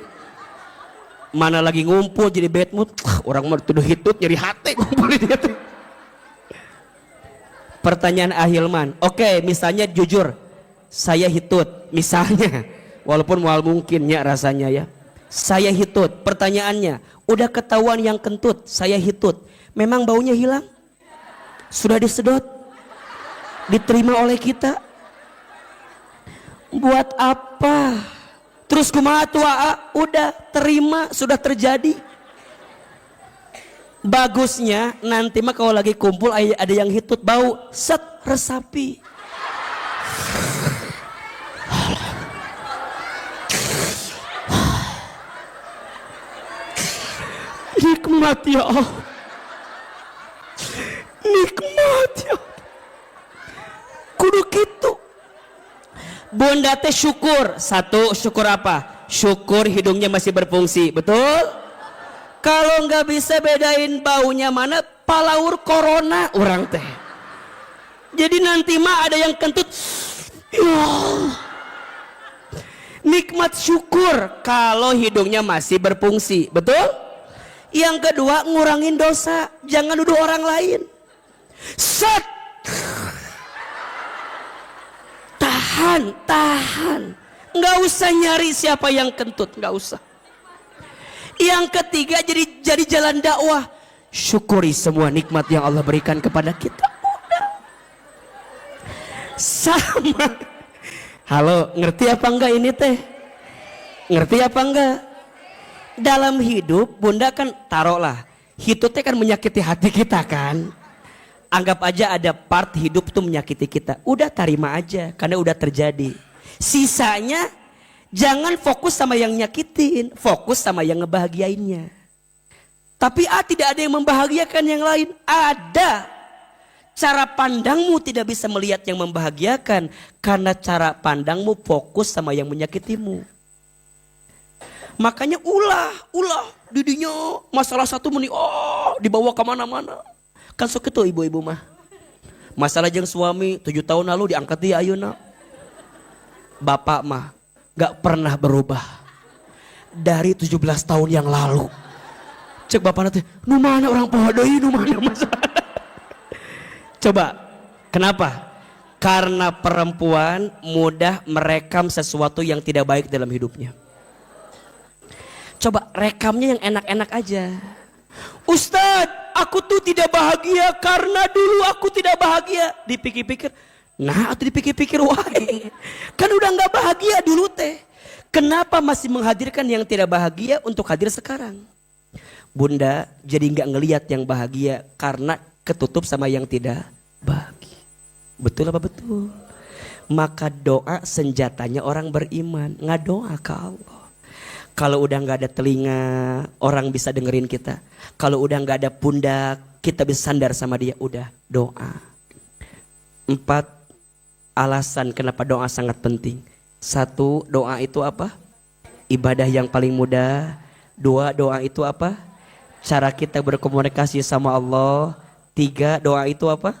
S1: Mana lagi ngumpul jadi bad mood, orang mau tuduh hitut nyeri hati ngumpul di situ. Pertanyaan Ahilman, oke, misalnya jujur, saya hitut, misalnya, walaupun mual mungkinnya rasanya ya, saya hitut. Pertanyaannya, udah ketahuan yang kentut, saya hitut, memang baunya hilang? Sudah disedot? Diterima oleh kita? Buat apa? Terus kumaha tua? Udah terima, sudah terjadi. Bagusnya nanti mah kalau lagi kumpul ada yang hitut bau, set resapi. Nikmat ya Allah. Nikmat ya Allah. Kudu gitu. Bunda teh syukur. Satu, syukur apa? Syukur hidungnya masih berfungsi. Betul? Kalau nggak bisa bedain baunya mana, palaur corona orang teh. Jadi nanti mah ada yang kentut. Ya Allah. Nikmat syukur kalau hidungnya masih berfungsi. Betul? Yang kedua, ngurangin dosa. Jangan nuduh orang lain. Set. Tahan. Nggak usah nyari siapa yang kentut, nggak usah. Yang ketiga, jadi jalan dakwah. Syukuri semua nikmat yang Allah berikan kepada kita. Udah. Sama. Halo, ngerti apa enggak ini teh? Ngerti apa enggak? Dalam hidup, Bunda kan taruhlah, hitutnya kan menyakiti hati kita kan. Anggap aja ada part hidup tuh menyakiti kita. Udah terima aja karena udah terjadi. Sisanya jangan fokus sama yang nyakitin, fokus sama yang ngebahagiainnya. Tapi tidak ada yang membahagiakan yang lain. Ada. Cara pandangmu tidak bisa melihat yang membahagiakan karena cara pandangmu fokus sama yang menyakitimu. Makanya ulah didinya masalah satu meni dibawa kemana-mana. Kan sok itu ibu-ibu mah. Masalah jeung suami 7 tahun lalu diangkat dia ayeuna. Bapak mah gak pernah berubah. Dari 17 tahun yang lalu. Cek bapak nanti, nu mana orang poho deui, nu mana masalah. Coba, kenapa? Karena perempuan mudah merekam sesuatu yang tidak baik dalam hidupnya. Coba rekamnya yang enak-enak aja. Ustadz, aku tuh tidak bahagia karena dulu aku tidak bahagia. Dipikir-pikir, nah atau dipikir-pikir, wahai, kan udah gak bahagia dulu teh. Kenapa masih menghadirkan yang tidak bahagia untuk hadir sekarang? Bunda jadi gak ngelihat yang bahagia karena ketutup sama yang tidak bahagia. Betul apa betul? Maka doa senjatanya orang beriman. Ngadoa ke Allah. Kalau udah gak ada telinga, orang bisa dengerin kita. Kalau udah gak ada pundak, kita bisa sandar sama dia. Udah, doa. 4 alasan kenapa doa sangat penting. 1, doa itu apa? Ibadah yang paling mudah. 2, doa itu apa? Cara kita berkomunikasi sama Allah. 3, doa itu apa?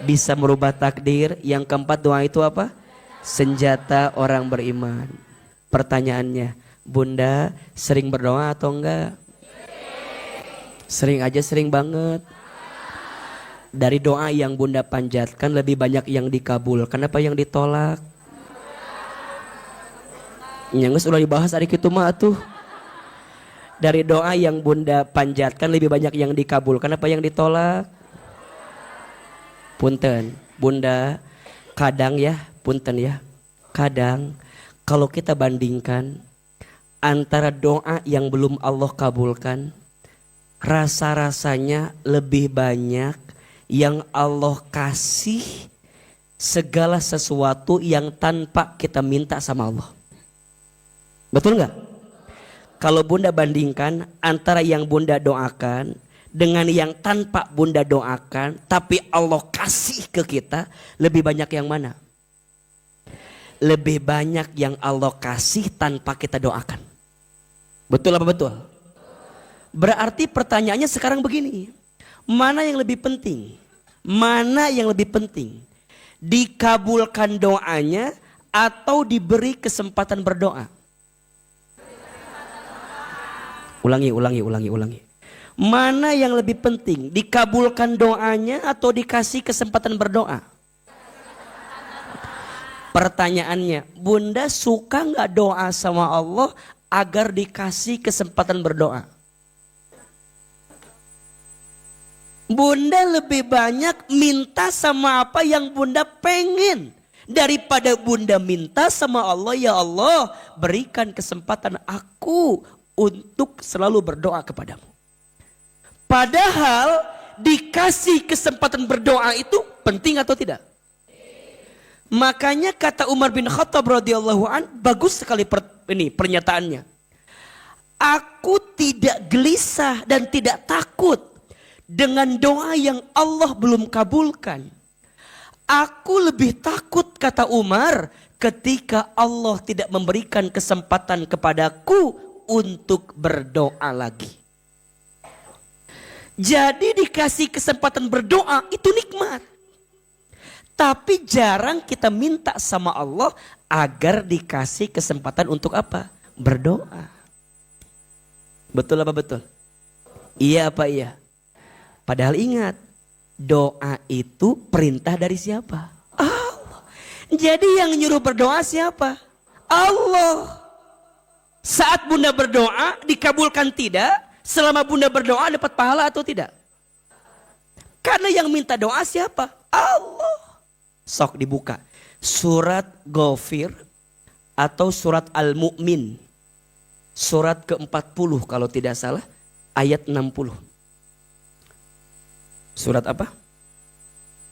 S1: Bisa merubah takdir. Yang keempat, doa itu apa? Senjata orang beriman. Pertanyaannya, Bunda sering berdoa atau enggak? Sering aja, sering banget. Dari doa yang Bunda panjatkan lebih banyak yang dikabul. Kenapa yang ditolak? Yang udah dibahas hari itu mah tuh. Dari doa yang Bunda panjatkan lebih banyak yang dikabul. Kenapa yang ditolak? Punten, Bunda, kadang ya, punten ya. Kadang kalau kita bandingkan antara doa yang belum Allah kabulkan, rasa-rasanya lebih banyak yang Allah kasih segala sesuatu yang tanpa kita minta sama Allah. Betul nggak? Kalau Bunda bandingkan antara yang Bunda doakan dengan yang tanpa Bunda doakan, tapi Allah kasih ke kita, lebih banyak yang mana? Lebih banyak yang Allah kasih tanpa kita doakan. Betul apa betul? Berarti pertanyaannya sekarang begini. Mana yang lebih penting? Mana yang lebih penting? Dikabulkan doanya atau diberi kesempatan berdoa? Ulangi. Mana yang lebih penting? Dikabulkan doanya atau dikasih kesempatan berdoa? Pertanyaannya, Bunda suka nggak doa sama Allah agar dikasih kesempatan berdoa? Bunda lebih banyak minta sama apa yang Bunda pengen daripada Bunda minta sama Allah, ya Allah berikan kesempatan aku untuk selalu berdoa kepadamu. Padahal dikasih kesempatan berdoa itu penting atau tidak? Makanya kata Umar bin Khattab radhiyallahu an, bagus sekali pernyataannya. Aku tidak gelisah dan tidak takut dengan doa yang Allah belum kabulkan. Aku lebih takut, kata Umar, ketika Allah tidak memberikan kesempatan kepadaku untuk berdoa lagi. Jadi dikasih kesempatan berdoa itu nikmat. Tapi jarang kita minta sama Allah agar dikasih kesempatan untuk apa? Berdoa. Betul apa betul? Iya apa iya? Padahal ingat, doa itu perintah dari siapa? Allah. Jadi yang nyuruh berdoa siapa? Allah. Saat Bunda berdoa dikabulkan tidak? Selama Bunda berdoa dapat pahala atau tidak? Karena yang minta doa siapa? Allah. Sok dibuka. Surat Ghafir atau surat Al-Mu'min. Surat ke-40 kalau tidak salah. Ayat 60. Surat apa?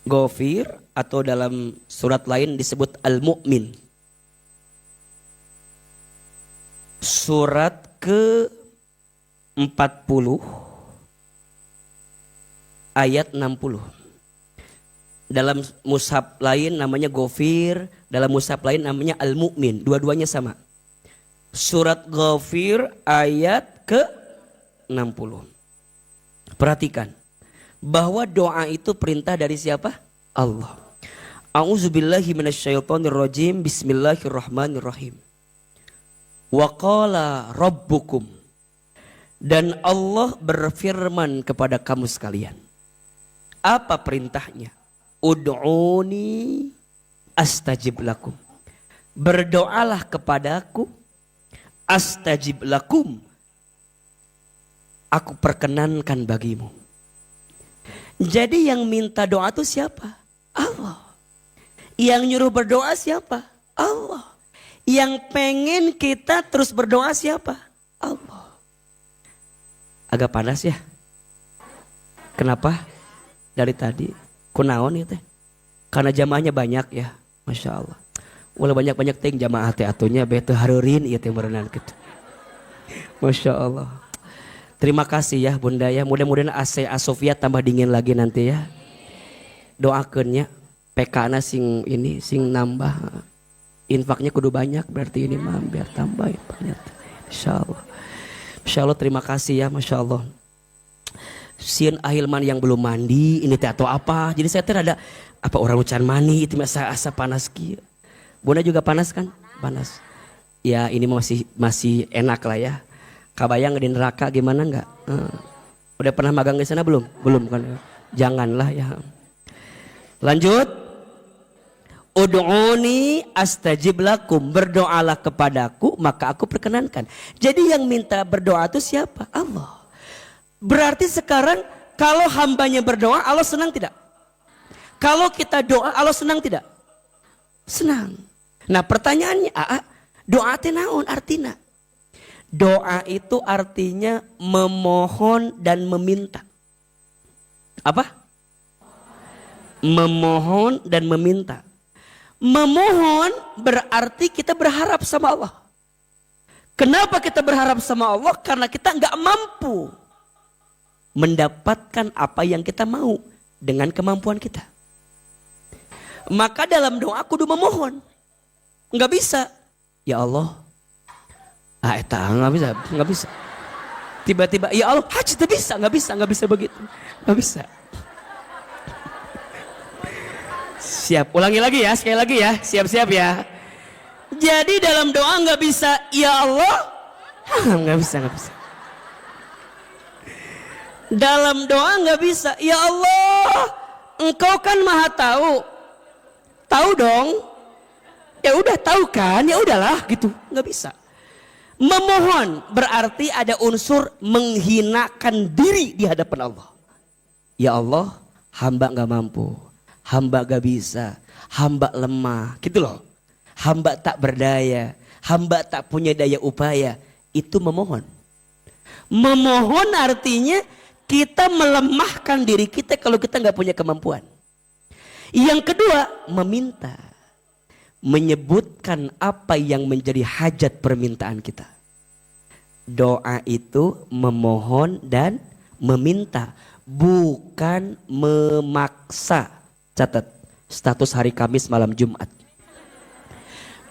S1: Ghafir atau dalam surat lain disebut Al-Mu'min. Surat ke-40 ayat 60. Dalam mushaf lain namanya Ghafir, dalam mushaf lain namanya Al-Mu'min. Dua-duanya sama. Surat Ghafir ayat ke-60. Perhatikan bahwa doa itu perintah dari siapa? Allah. A'udzubillahi minasyaitonirrajim. Bismillahirrahmanirrahim. Wa qala rabbukum, dan Allah berfirman kepada kamu sekalian. Apa perintahnya? Ud'uni astajib lakum. Berdoalah kepadaku, astajib lakum, aku perkenankan bagimu. Jadi yang minta doa itu siapa? Allah. Yang nyuruh berdoa siapa? Allah. Yang pengen kita terus berdoa siapa? Allah. Agak panas ya? Kenapa? Dari tadi kunaon itu? Karena jamaahnya banyak ya, masya Allah. Ulah banyak-banyak ting jamaah teh atunya bete hareurin ieu teh berenang gitu. Masya Allah. Terima kasih ya Bunda ya. Mudah-mudahan AC Asofia tambah dingin lagi nanti ya. Doakeunnya PK-na sing ini sing nambah. Infaknya kudu banyak berarti ini mah biar tambah infaknya. Insyaallah. Insyaallah terima kasih ya, masya Allah. Sieun Ahilman yang belum mandi ini teh atau apa? Jadi saya teh ada apa orang ucan mani itu asa panas kieu. Bunda juga panas kan? Panas. Ya ini masih enak lah ya. Kabayang di neraka gimana enggak? Udah pernah magang di sana belum? Belum kan? Janganlah ya. Lanjut. Ud'uni astajib lakum. Berdoalah kepadaku maka aku perkenankan. Jadi yang minta berdoa itu siapa? Allah. Berarti sekarang kalau hambanya berdoa Allah senang tidak? Kalau kita doa Allah senang tidak? Senang. Nah pertanyaannya, doa teh naon artina? Doa itu artinya memohon dan meminta. Apa? Memohon dan meminta. Memohon berarti kita berharap sama Allah. Kenapa kita berharap sama Allah? Karena kita nggak mampu mendapatkan apa yang kita mau dengan kemampuan kita. Maka dalam doa kudu memohon. Nggak bisa. Ya Allah. Nggak bisa. Tiba-tiba ya Allah, haji nggak bisa begitu. Nggak bisa. Siap, ulangi lagi ya, sekali lagi ya, siap-siap ya. Jadi dalam doa nggak bisa, ya Allah, nggak bisa. Dalam doa nggak bisa. Ya Allah, Engkau kan maha tahu. Tahu dong. Ya udah tahu kan, ya udahlah gitu. Nggak bisa. Memohon berarti ada unsur menghinakan diri di hadapan Allah. Ya Allah, hamba nggak mampu, hamba nggak bisa, hamba lemah, gitu loh. Hamba tak berdaya, hamba tak punya daya upaya. Itu memohon. Memohon artinya kita melemahkan diri kita kalau kita nggak punya kemampuan. Yang kedua, meminta. Menyebutkan apa yang menjadi hajat permintaan kita. Doa itu memohon dan meminta, bukan memaksa. Catat, status hari Kamis malam Jumat.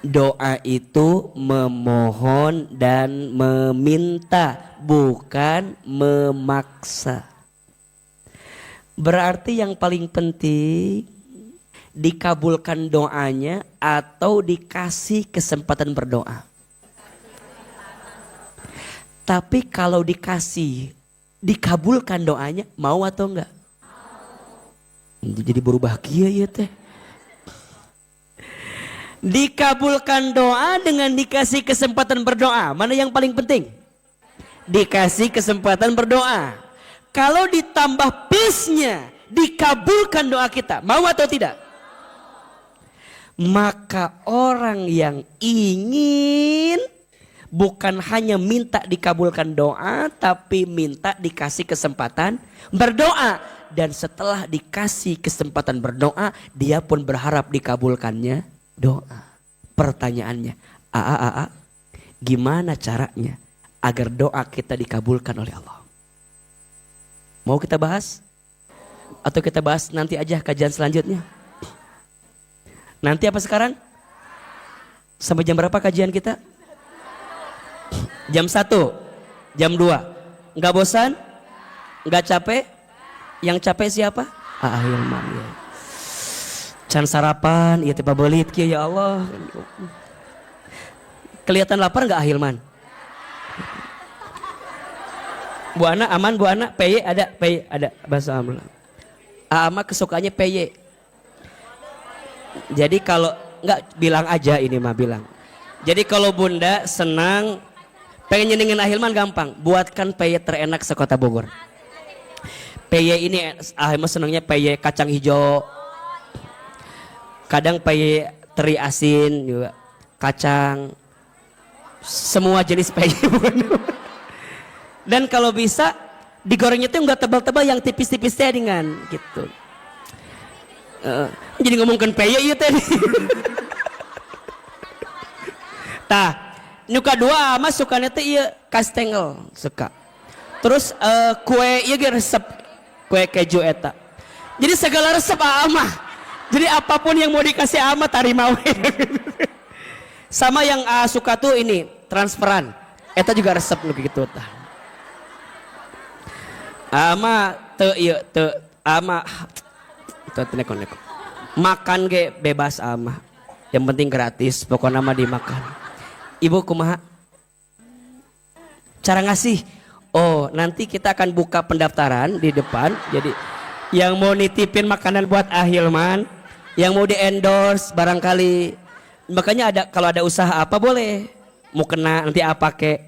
S1: Doa itu memohon dan meminta, bukan memaksa. Berarti yang paling penting dikabulkan doanya atau dikasih kesempatan berdoa. Tapi kalau dikabulkan doanya, mau atau enggak? Jadi berubah kia ya teh. Dikabulkan doa dengan dikasih kesempatan berdoa. Mana yang paling penting? Dikasih kesempatan berdoa. Kalau ditambah plusnya, dikabulkan doa kita. Mau atau tidak? Maka orang yang ingin bukan hanya minta dikabulkan doa, tapi minta dikasih kesempatan berdoa. Dan setelah dikasih kesempatan berdoa, dia pun berharap dikabulkannya doa. Pertanyaannya, gimana caranya agar doa kita dikabulkan oleh Allah? Mau kita bahas? Atau kita bahas nanti aja kajian selanjutnya? Nanti apa sekarang? Sampai jam berapa kajian kita? Jam 1, jam 2. Enggak bosan? Enggak capek? Yang capek siapa? Hilman ya. Can sarapan, iya tiba belit ya Allah. Kelihatan lapar enggak Hilman? Bu Ana aman, Bu Ana? PY ada bahasa Alhamdulillah. Ama kesukaannya PY. Jadi kalau enggak bilang aja ini mah bilang. Jadi kalau Bunda senang pengen nyenengin Ahilman gampang, buatkan PY terenak sekota Bogor. PY ini Ahilman senangnya PY kacang hijau. Kadang PY teri asin juga, kacang, semua jenis PY. Dan kalau bisa digorengnya tuh nggak tebal-tebal, yang tipis-tipis dengan gitu. Jadi ngomongkan PY itu tadi. Tah, nuka dua mas sukanya teh iya kastengel suka. Terus kue iya resep, kue keju eta. Jadi segala resep amah. Jadi apapun yang mau dikasih ama tarima we. Sama yang suka tuh ini transferan. Eta juga resep gitu tah. Ama teu ieu teu ama teu neko-neko. Makan ge bebas ama. Yang penting gratis, pokoknya mah dimakan. Ibu kumaha? Cara ngasih. Oh, nanti kita akan buka pendaftaran di depan. Jadi yang mau nitipin makanan buat Ahilman, yang mau di endorse barangkali, makanya ada kalau ada usaha apa boleh, mau kena nanti apa kek?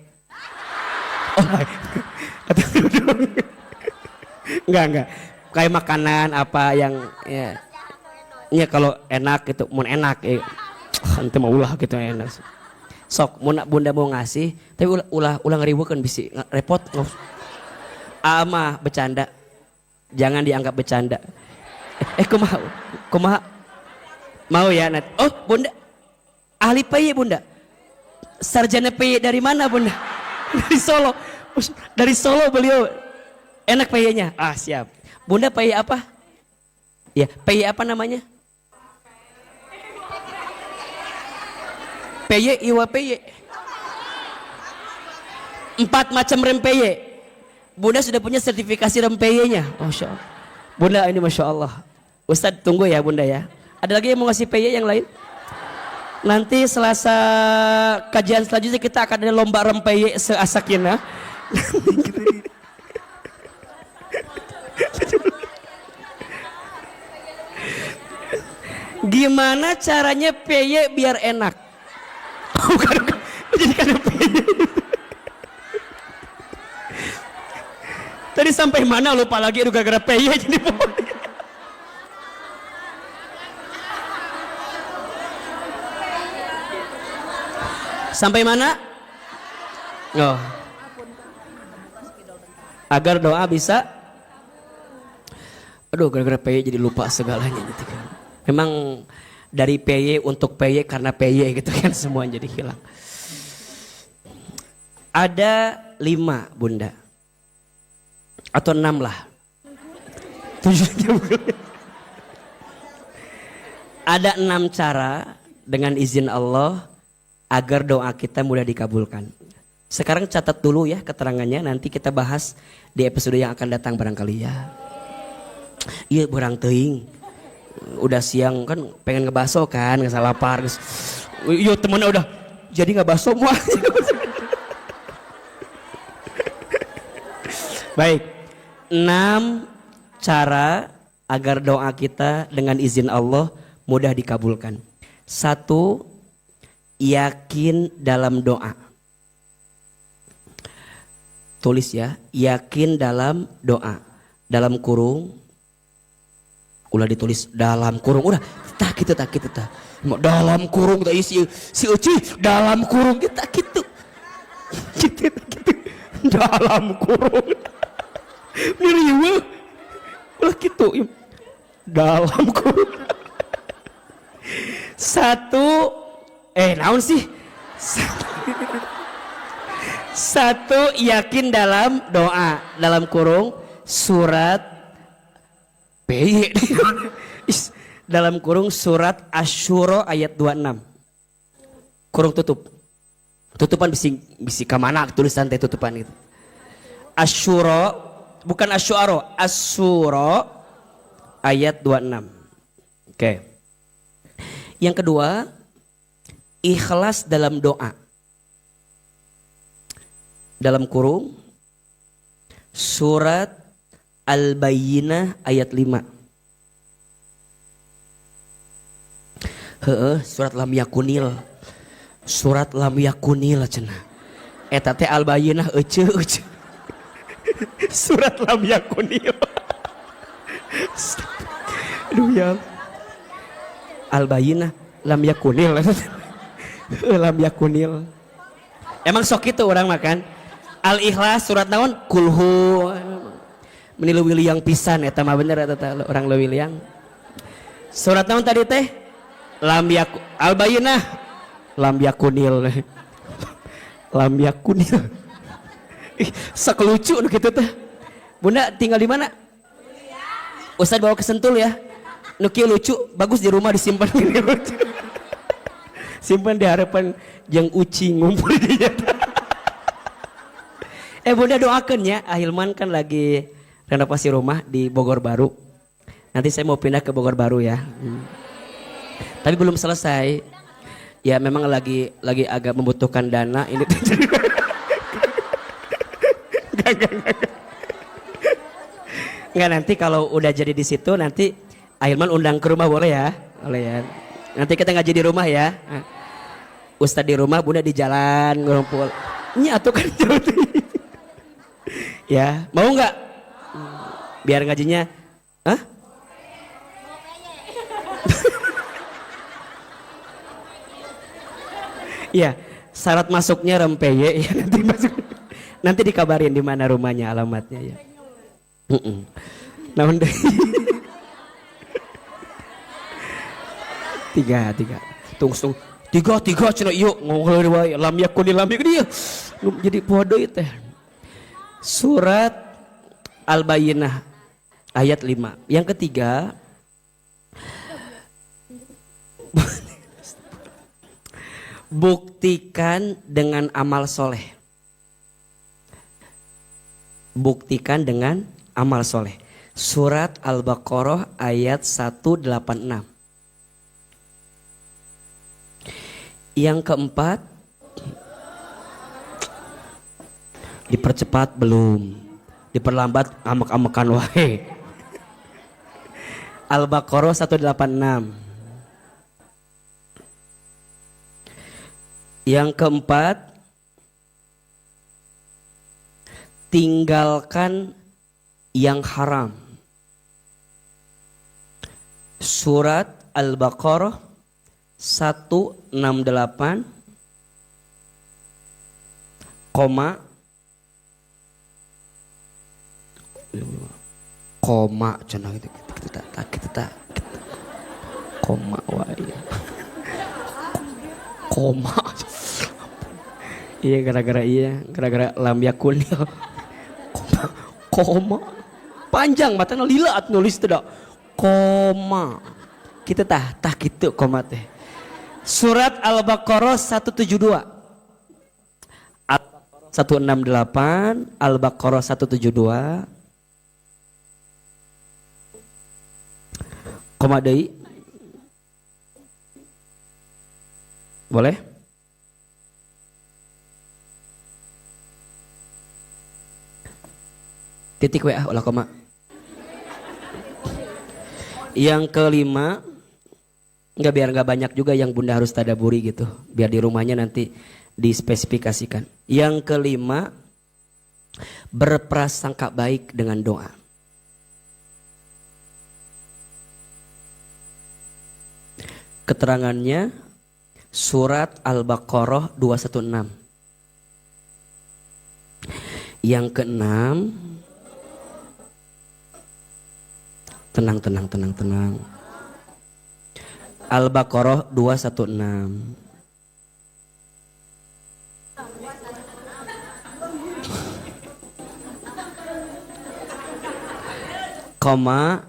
S1: Oh, enggak, kayak makanan apa yang ya kalau enak gitu, mau enak, nanti mau ulah gitu enak. Sok, bunda mau ngasih, tapi ulah ngeribukan bisi repot. Ama bercanda, jangan dianggap bercanda. Kumaha? Mau ya Nat? Oh bunda, ahli PY bunda, sarjana PY dari mana bunda? Dari Solo. Dari Solo beliau, enak PY-nya. Ah siap. Bunda PY apa? Ya PY apa namanya? PY iwa PY. 4 macam rem PY. Bunda sudah punya sertifikasi rem PY-nya. Masya Allah. Bunda ini Masya Allah. Ustadz tunggu ya bunda ya. Ada lagi yang mau ngasih PY yang lain? Nanti Selasa kajian selanjutnya kita akan ada lomba rem PY se-Asakina. Gimana caranya PY biar enak? Bukan. Jadi karena PY. Tadi sampai mana lupa lagi, aduh gara-gara PY jadi sampai mana? Oh. Agar doa bisa. Aduh gara-gara PY jadi lupa segalanya gitu kan. Memang dari PY untuk PY karena PY gitu kan, semua jadi hilang. Ada 5 bunda. Atau 6 lah. 7 ada 6 cara dengan izin Allah agar doa kita mudah dikabulkan. Sekarang catat dulu ya keterangannya, nanti kita bahas di episode yang akan datang barangkali ya. Iya barang teuing. Udah siang kan pengen ngebaso kan, nggak salah lapar. Iya temennya udah jadi ngebaso semua. Baik, 6 cara agar doa kita dengan izin Allah mudah dikabulkan. 1, yakin dalam doa. Tulis ya, yakin dalam doa. Dalam kurung, ulah ditulis dalam kurung, udah tak gitu. Dalam kurung tak isi si uci dalam kurung kita gitu. Gitu. Dalam kurung. Miriwa. Ulah gitu. Dalam kurung. 1 naon sih? 1 yakin dalam doa. Dalam kurung surat PY. Dalam kurung surat Asy-Syura ayat 26. Kurung tutup. Tutupan bisi kamana tulisan teh tutupan gitu. Asy-Syura bukan Asy-Syu'ara, Asy-Syura ayat 26. Oke. Yang kedua, ikhlas dalam doa. Dalam kurung surat Al-Bayyinah ayat 5. Surat lam yakunil. Surat lam yakunil cenah. Eta teh Al-Bayyinah euceu. Surat lam yakunil. Aduh ya. Al-Bayyinah lam yakunil. Lam yakunil. Emang sok itu orang makan. Al-Ikhlas surat naon? Kulhu. Menilu wiliang pisan eta mah bener eta orang leuwiliang. Surat naon tadi teh? Lam yakun Al-Bayyinah lam yakunil. Lam yakunil. Sok lucu nu kitu teh. Bunda tinggal di mana? Ustaz bawa ke Sentul ya. Nu kieu lucu, bagus di rumah disimpan gini lucu. Simpan di harapan jeung uci ngumpul di jata. Bunda doakan ya, Ahilman kan lagi renovasi rumah di Bogor Baru. Nanti saya mau pindah ke Bogor Baru ya. Tapi belum selesai. Ya memang lagi agak membutuhkan dana ini. Enggak, nanti kalau udah jadi di situ nanti Ahilman undang ke rumah boleh ya? Boleh ya. Nanti kita ngaji di rumah ya. Ustadz di rumah, Bunda di jalan ngumpul. Ini atuh kan ya, mau nggak? Biar ngajinya, hah? Iya, syarat masuknya rempeye ya nanti masuk. Nanti dikabarin di mana rumahnya, alamatnya ya. Namun deh. 3 tunggu 3 cenah ieu ngomong wae lam yakun ya. Jadi bodoh teh. Surat Al-Bayyinah ayat 5. Yang ketiga, buktikan dengan amal soleh. Buktikan dengan amal soleh. Surat Al-Baqarah ayat 186. Yang keempat, dipercepat belum, diperlambat amek-amekan wae. Al-Baqarah 186. Yang keempat, tinggalkan yang haram. Surat Al-Baqarah 168, koma cenah kita koma wae. Koma. Iya gara-gara lam yakun. Koma. Panjang matanya lilat nulis teh dah. Koma. Kita tah kitu koma teh. Surat Al-Baqarah 172. 168, Al-Baqarah 172. Koma deui. Boleh? Titik WA ulah koma. Yang kelima, biar nggak banyak juga yang bunda harus tadaburi gitu. Biar di rumahnya nanti dispesifikasikan. Yang kelima, berprasangka baik dengan doa. Keterangannya surat Al-Baqarah 216. Yang keenam, tenang. Al-Baqarah 216. Koma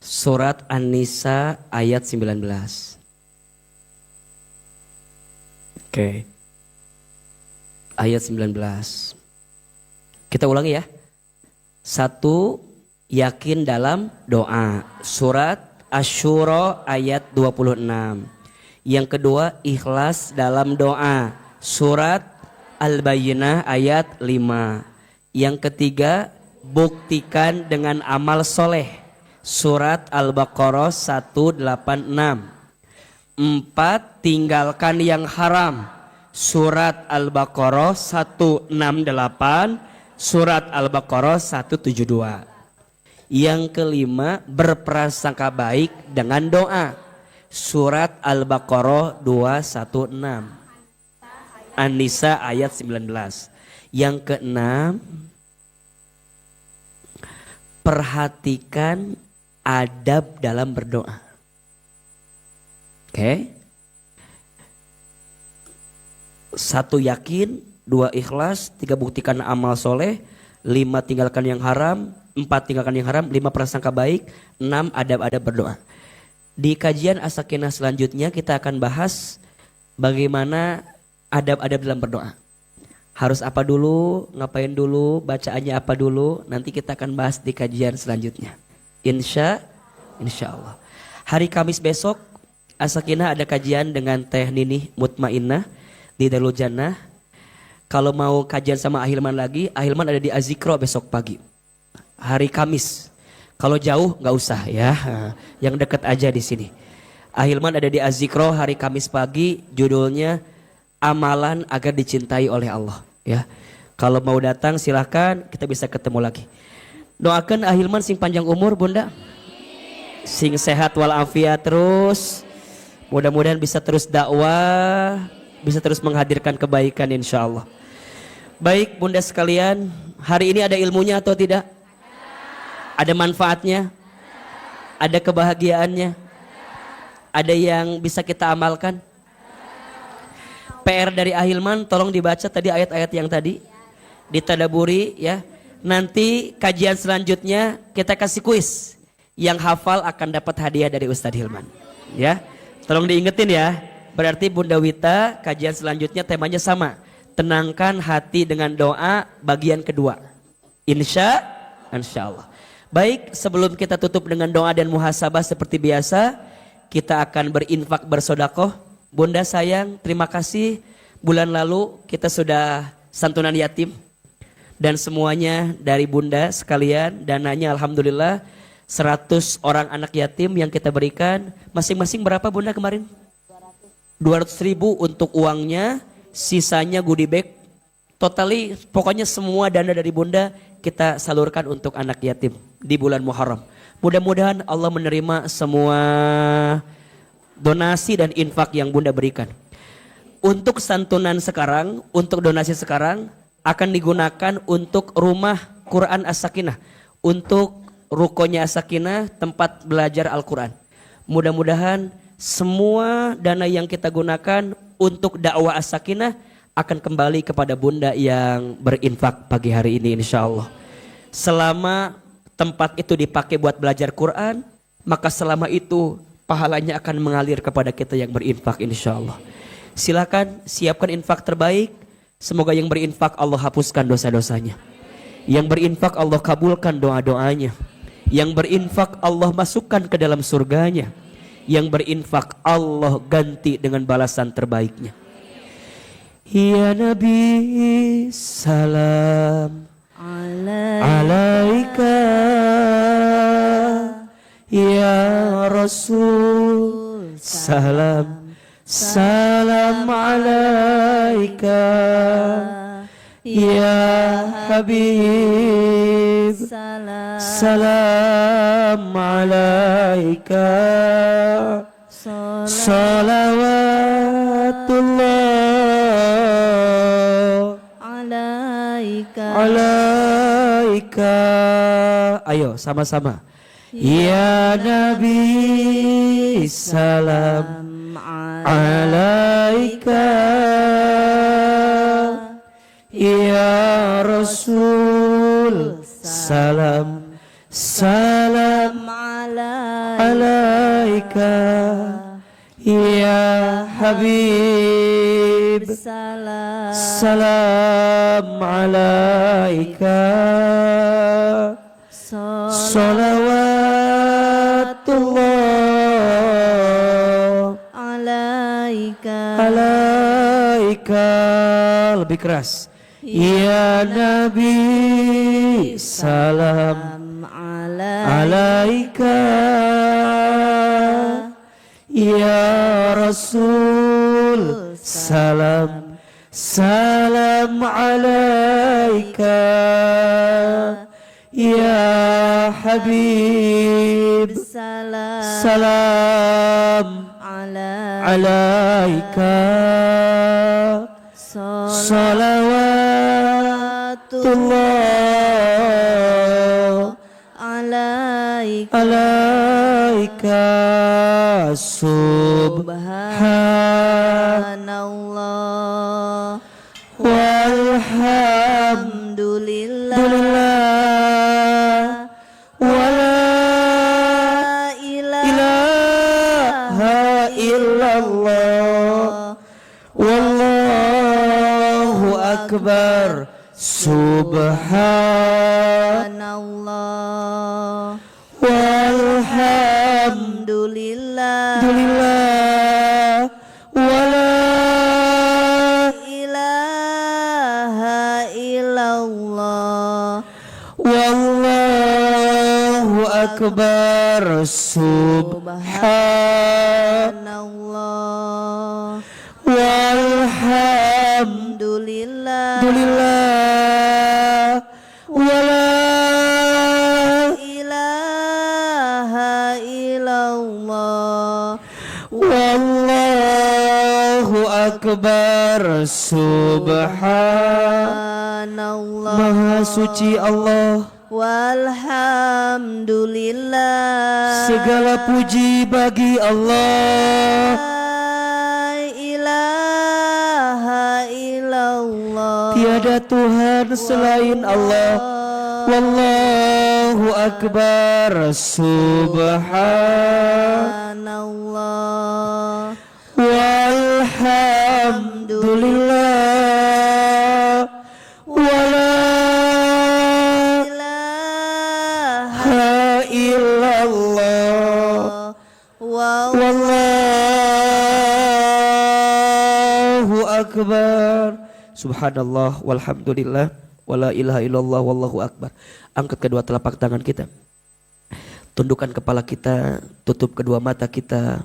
S1: surat An-Nisa ayat 19. Oke. Ayat 19. Kita ulangi ya. 1, yakin dalam doa. Surat Asy-Syura ayat 26. Yang kedua, ikhlas dalam doa. Surat Al-Bayyinah ayat 5. Yang ketiga, buktikan dengan amal soleh. Surat Al-Baqarah 186. 4, tinggalkan yang haram. Surat Al-Baqarah 168, Surat Al-Baqarah 172. Yang kelima, berprasangka baik dengan doa. Surat Al-Baqarah 216, An-Nisa ayat 19. Yang keenam, perhatikan adab dalam berdoa. Oke. 1, yakin. 2, ikhlas. 3, buktikan amal soleh. 5, tinggalkan yang haram. 4, tinggalkan yang haram. 5, prasangka baik. 6, adab-adab berdoa. Di kajian As-Sakinah selanjutnya kita akan bahas bagaimana adab-adab dalam berdoa. Harus apa dulu, ngapain dulu, bacaannya apa dulu. Nanti kita akan bahas di kajian selanjutnya. Insya Allah. Hari Kamis besok As-Sakinah ada kajian dengan Teh Ninih Mutmainnah di Darul Jannah. Kalau mau kajian sama Ahilman lagi, Ahilman ada di Azikro besok pagi. Hari Kamis. Kalau jauh nggak usah ya, yang dekat aja di sini. Ahilman ada di Azikro hari Kamis pagi, judulnya Amalan Agar Dicintai oleh Allah. Ya, kalau mau datang silahkan, kita bisa ketemu lagi. Doakan Ahilman sing panjang umur bunda, sing sehat walafiat terus. Mudah-mudahan bisa terus dakwah, bisa terus menghadirkan kebaikan insya Allah. Baik bunda sekalian, hari ini ada ilmunya atau tidak? Ada manfaatnya? Ada kebahagiaannya? Ada yang bisa kita amalkan? PR dari Ahilman tolong dibaca tadi ayat-ayat yang tadi, ditadaburi ya. Nanti kajian selanjutnya kita kasih kuis. Yang hafal akan dapat hadiah dari Ustadz Hilman ya. Tolong diingetin ya. Berarti Bunda Wita kajian selanjutnya temanya sama. Tenangkan hati dengan doa bagian kedua. Insya Allah. Baik, sebelum kita tutup dengan doa dan muhasabah seperti biasa, kita akan berinfak bersodakoh. Bunda sayang, terima kasih. Bulan lalu kita sudah santunan yatim. Dan semuanya dari Bunda sekalian. Dananya alhamdulillah 100 orang anak yatim yang kita berikan. Masing-masing berapa bunda kemarin? 200.000 untuk uangnya. sisanya goodie bag. Totally pokoknya semua dana dari Bunda kita salurkan untuk anak yatim di bulan Muharram. Mudah-mudahan Allah menerima semua donasi dan infak yang Bunda berikan. Untuk santunan sekarang, untuk donasi sekarang akan digunakan untuk rumah Quran As-Sakinah, untuk rukonya As-Sakinah, tempat belajar Al-Quran. Mudah-mudahan semua dana yang kita gunakan untuk dakwah As-Sakinah akan kembali kepada Bunda yang berinfak pagi hari ini insya Allah. Selama tempat itu dipakai buat belajar Quran, maka selama itu pahalanya akan mengalir kepada kita yang berinfak insya Allah. Silakan siapkan infak terbaik. Semoga yang berinfak Allah hapuskan dosa-dosanya. Yang berinfak Allah kabulkan doa-doanya. Yang berinfak Allah masukkan ke dalam surganya. Yang berinfak Allah ganti dengan balasan terbaiknya. Ya Nabi salam alaika, ya Rasul salam salam alaika, ya Habib salam alaika, salawatullah alaika. Ayo sama-sama. Ya Nabi salam alaika, ya Rasul salam salam alaika, ya Habib salam alaika, salawatullah alaika. Lebih keras. Ya Nabi salam alaika, ya Rasul salam salam alaika, ya Habib salam alaika, salawatullah alaika. Subhanallah walhamdulillah wala ilaha illallah wallahu akbar. Subhanallah walhamdulillah wala ilaha illallah wallahu akbar. Subhanallah walhamdulillah wala ilaha illallah wallahu akbar. Subhanallah. Maha suci Allah, walhamdulillah, segala puji bagi Allah. La ilaha illallah, tiada Tuhan selain Allah. Wallahu akbar. Subhanallah walhamdulillah wala ilaha illallah wallahu akbar. Subhanallah walhamdulillah wala ilaha illallah wallahu akbar. Angkat kedua telapak tangan kita, tundukkan kepala kita, tutup kedua mata kita.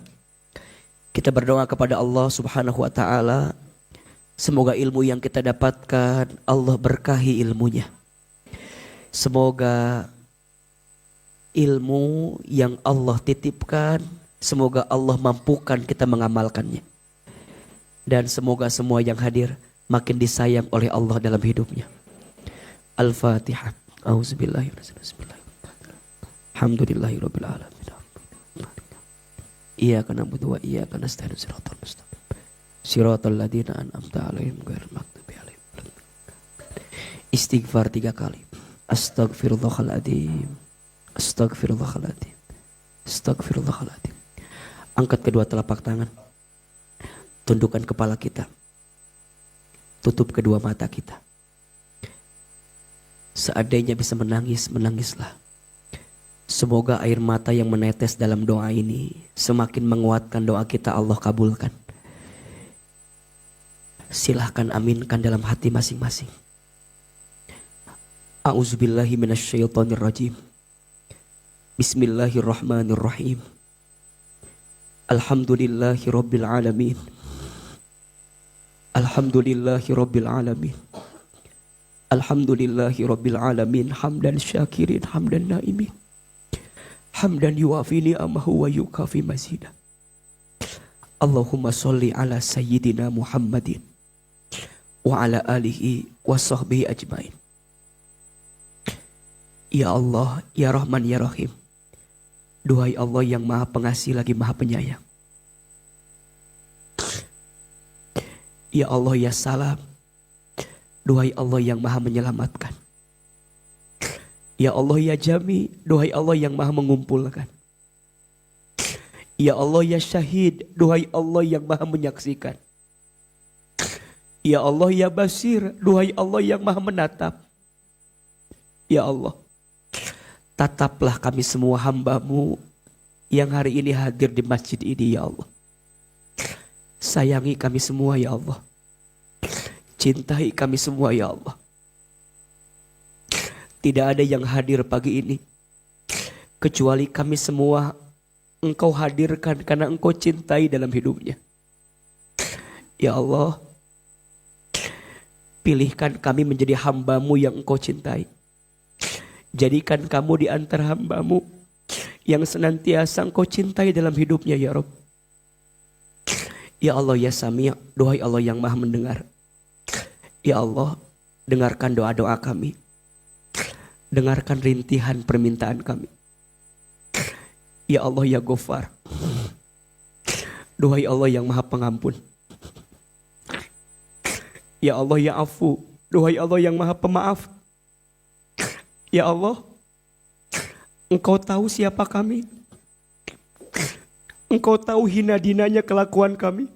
S1: Kita berdoa kepada Allah Subhanahu wa taala. Semoga ilmu yang kita dapatkan Allah berkahi ilmunya. Semoga ilmu yang Allah titipkan, semoga Allah mampukan kita mengamalkannya. Dan semoga semua yang hadir makin disayang oleh Allah dalam hidupnya. Al-Fatihah. Alhamdulillahirabbil alamin. Iyyaka na'budu wa iyyaka nasta'in. Shiratal mustaqim. Shiratal ladzina an'amta 'alaihim ghairil maghdubi 'alaihim. Istighfar 3 kali. Astaghfirullahaladzim. Astaghfirullahaladzim. Astaghfirullahaladzim. Angkat kedua telapak tangan. Tundukkan kepala kita. Tutup kedua mata kita. Seandainya bisa menangis, menangislah. Semoga air mata yang menetes dalam doa ini semakin menguatkan doa kita, Allah kabulkan. Silahkan aminkan dalam hati masing-masing. A'udzubillahi minasyaitonirrajim. Bismillahirrahmanirrahim. Alhamdulillahi rabbil alamin. Alhamdulillahi rabbil alamin. Alhamdulillahi rabbil alamin. Hamdan syakirin, hamdan naimin. Hamdan yuwafi ni'amahu wa yukafi mazidah. Allahumma sholli ala sayyidina Muhammadin wa ala alihi wa sahbihi ajmain. Ya Allah, ya Rahman, ya Rahim. Duhai Allah yang maha pengasih lagi maha penyayang. Ya Allah, ya Salam. Duhai Allah yang maha menyelamatkan. Ya Allah, ya Jami. Duhai Allah yang maha mengumpulkan. Ya Allah, ya Syahid. Duhai Allah yang maha menyaksikan. Ya Allah, ya Basir. Duhai Allah yang maha menatap. Ya Allah, tataplah kami semua hamba-Mu yang hari ini hadir di masjid ini, ya Allah. Sayangi kami semua, ya Allah. Cintai kami semua, ya Allah. Tidak ada yang hadir pagi ini kecuali kami semua Engkau hadirkan karena Engkau cintai dalam hidupnya. Ya Allah, pilihkan kami menjadi hamba-Mu yang Engkau cintai. Jadikan kamu di antara hamba-Mu yang senantiasa Engkau cintai dalam hidupnya, ya Rabb. Ya Allah, ya Sami', duhai Allah yang maha mendengar. Ya Allah, dengarkan doa-doa kami. Dengarkan rintihan permintaan kami. Ya Allah, ya Ghafar. Duhai Allah yang maha pengampun. Ya Allah, ya Afu. Duhai Allah yang maha pemaaf. Ya Allah, Engkau tahu siapa kami. Engkau tahu hina dinanya kelakuan kami.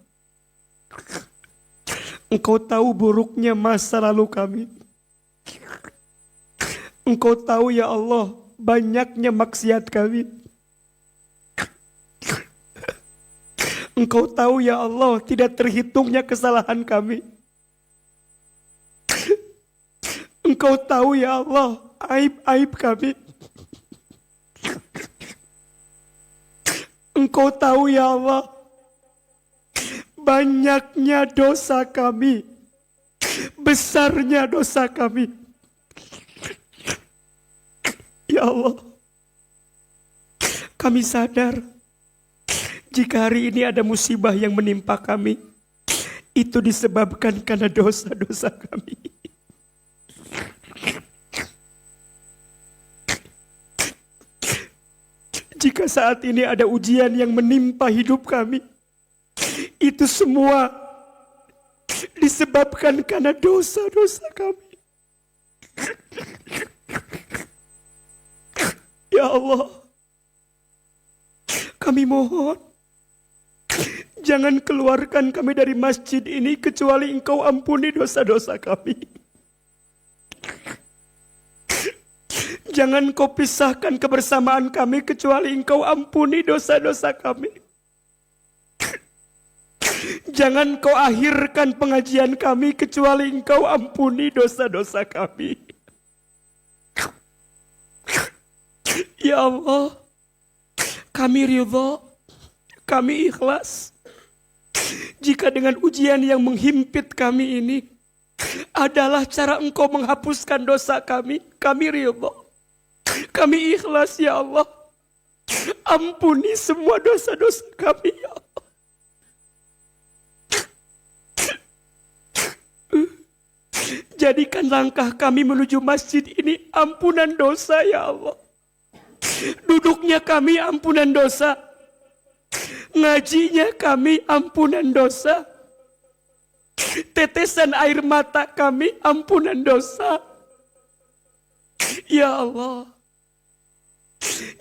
S1: Engkau tahu buruknya masa lalu kami. Engkau tahu, ya Allah, banyaknya maksiat kami. Engkau tahu, ya Allah, tidak terhitungnya kesalahan kami. Engkau tahu, ya Allah, aib-aib kami. Engkau tahu, ya Allah, banyaknya dosa kami, besarnya dosa kami. Ya Allah, kami sadar jika hari ini ada musibah yang menimpa kami, itu disebabkan karena dosa-dosa kami. Jika saat ini ada ujian yang menimpa hidup kami, itu semua disebabkan karena dosa-dosa kami. Ya Allah, kami mohon, jangan keluarkan kami dari masjid ini kecuali Engkau ampuni dosa-dosa kami. Jangan Kau pisahkan kebersamaan kami kecuali Engkau ampuni dosa-dosa kami. Jangan Kau akhirkan pengajian kami kecuali Engkau ampuni dosa-dosa kami. Ya Allah, kami ridha, kami ikhlas. Jika dengan ujian yang menghimpit kami ini adalah cara Engkau menghapuskan dosa kami ridha. Kami ikhlas ya Allah. Ampuni semua dosa-dosa kami ya Allah. Jadikan langkah kami menuju masjid ini ampunan dosa ya Allah. Duduknya kami ampunan dosa. Ngajinya kami ampunan dosa. Tetesan air mata kami ampunan dosa. Ya Allah,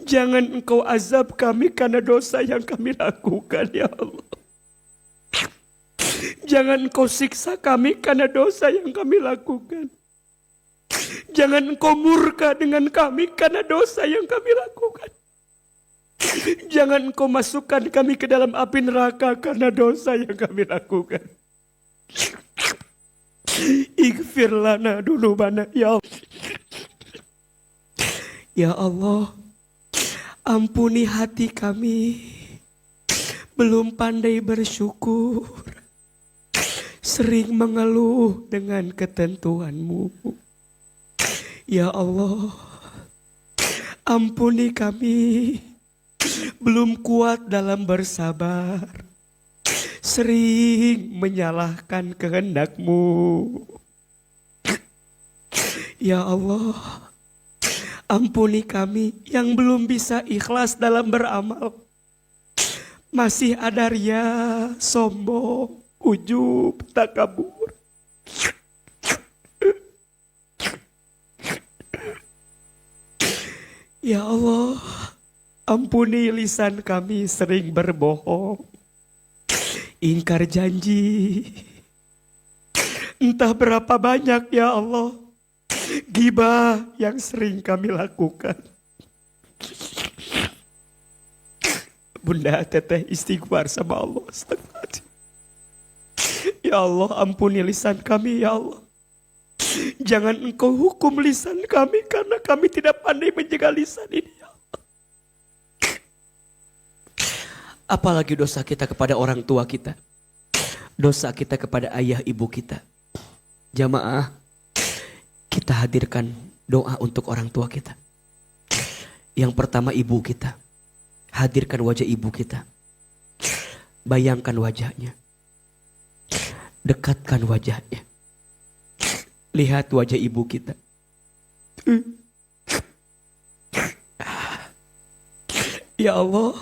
S1: jangan Engkau azab kami karena dosa yang kami lakukan ya Allah. Jangan Engkau siksa kami karena dosa yang kami lakukan. Jangan Engkau murka dengan kami karena dosa yang kami lakukan. Jangan Engkau masukkan kami ke dalam api neraka karena dosa yang kami lakukan. Ighfir lana dunubana ya Allah. Ya Allah, ampuni hati kami. Belum pandai bersyukur. Sering mengeluh dengan ketentuan-Mu. Ya Allah, ampuni kami. Belum kuat dalam bersabar. Sering menyalahkan kehendak-Mu. Ya Allah, ampuni kami yang belum bisa ikhlas dalam beramal. Masih ada ria, sombong, ujub, takabur. Ya Allah, ampuni lisan kami sering berbohong, ingkar janji. Entah berapa banyak ya Allah ghibah yang sering kami lakukan. Bunda teteh istighfar sama Allah. Ya Allah, ampuni lisan kami ya Allah. Jangan Engkau hukum lisan kami karena kami tidak pandai menjaga lisan ini ya Allah. Apalagi dosa kita kepada orang tua kita. Dosa kita kepada ayah ibu kita. Jamaah, kita hadirkan doa untuk orang tua kita. Yang pertama ibu kita. Hadirkan wajah ibu kita. Bayangkan wajahnya. Dekatkan wajahnya. Lihat wajah ibu kita. Ya Allah,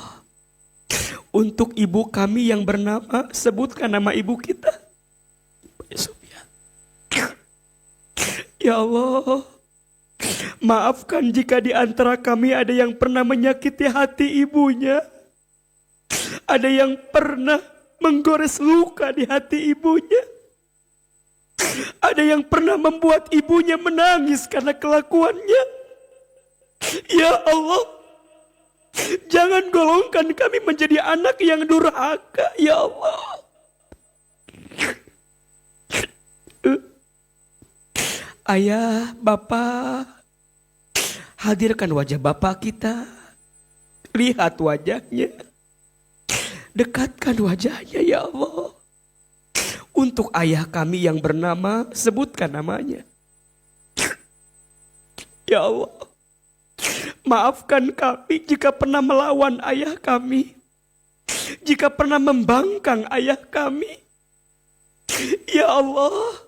S1: untuk ibu kami yang bernama, sebutkan nama ibu kita. Ya Allah, maafkan jika di antara kami ada yang pernah menyakiti hati ibunya. Ada yang pernah menggores luka di hati ibunya. Ada yang pernah membuat ibunya menangis karena kelakuannya. Ya Allah, jangan golongkan kami menjadi anak yang durhaka, ya Allah. Ayah, Bapak, hadirkan wajah Bapak kita. Lihat wajahnya. Dekatkan wajahnya ya Allah. Untuk ayah kami yang bernama, sebutkan namanya. Ya Allah, maafkan kami jika pernah melawan ayah kami. Jika pernah membangkang ayah kami. Ya Allah,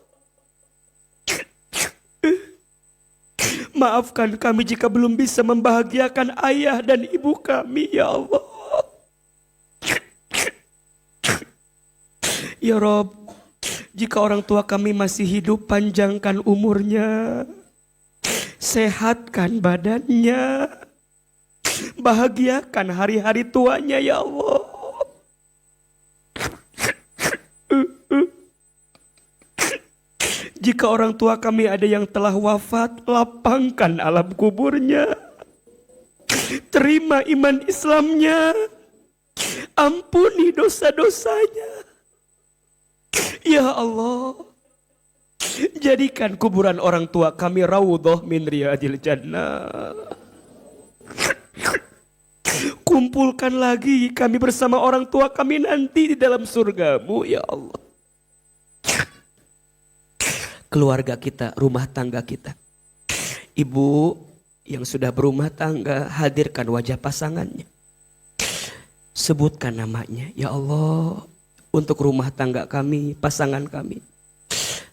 S1: maafkan kami jika belum bisa membahagiakan ayah dan ibu kami, ya Allah. Ya Rob, jika orang tua kami masih hidup, panjangkan umurnya. Sehatkan badannya. Bahagiakan hari-hari tuanya, ya Allah. Jika orang tua kami ada yang telah wafat, lapangkan alam kuburnya. Terima iman Islamnya. Ampuni dosa-dosanya. Ya Allah, jadikan kuburan orang tua kami raudhah min riyadil jannah. Kumpulkan lagi kami bersama orang tua kami nanti di dalam surgamu ya Allah. Keluarga kita, rumah tangga kita. Ibu yang sudah berumah tangga, hadirkan wajah pasangannya. Sebutkan namanya, ya Allah, untuk rumah tangga kami, pasangan kami.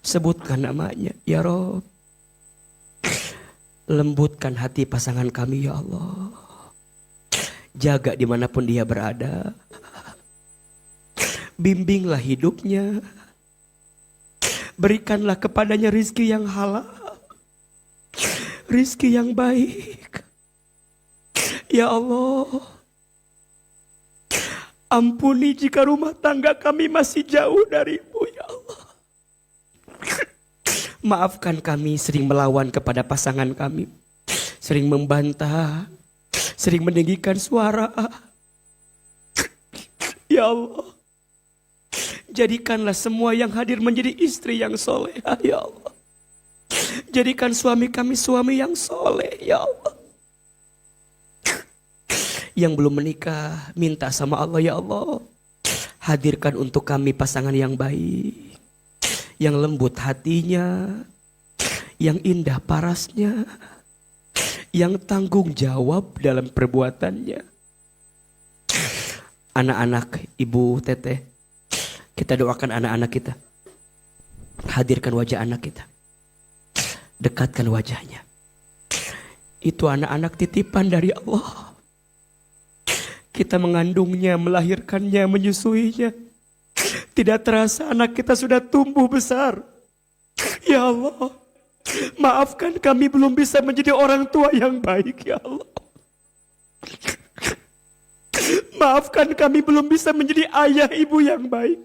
S1: Sebutkan namanya, ya Rob. Lembutkan hati pasangan kami, ya Allah. Jaga dimanapun dia berada. Bimbinglah hidupnya. Berikanlah kepadanya rizki yang halal. Rizki yang baik. Ya Allah, ampuni jika rumah tangga kami masih jauh darimu ya Allah. Maafkan kami sering melawan kepada pasangan kami. Sering membantah. Sering meninggikan suara. Ya Allah, jadikanlah semua yang hadir menjadi istri yang soleh ya Allah. Jadikan suami kami suami yang soleh ya Allah. Yang belum menikah, minta sama Allah ya Allah. Hadirkan untuk kami pasangan yang baik. Yang lembut hatinya. Yang indah parasnya. Yang tanggung jawab dalam perbuatannya. Anak-anak Ibu Teteh, kita doakan anak-anak kita. Hadirkan wajah anak kita. Dekatkan wajahnya. Itu anak-anak titipan dari Allah. Kita mengandungnya, melahirkannya, menyusuinya. Tidak terasa anak kita sudah tumbuh besar. Ya Allah, maafkan kami belum bisa menjadi orang tua yang baik ya Allah. Maafkan kami belum bisa menjadi ayah ibu yang baik.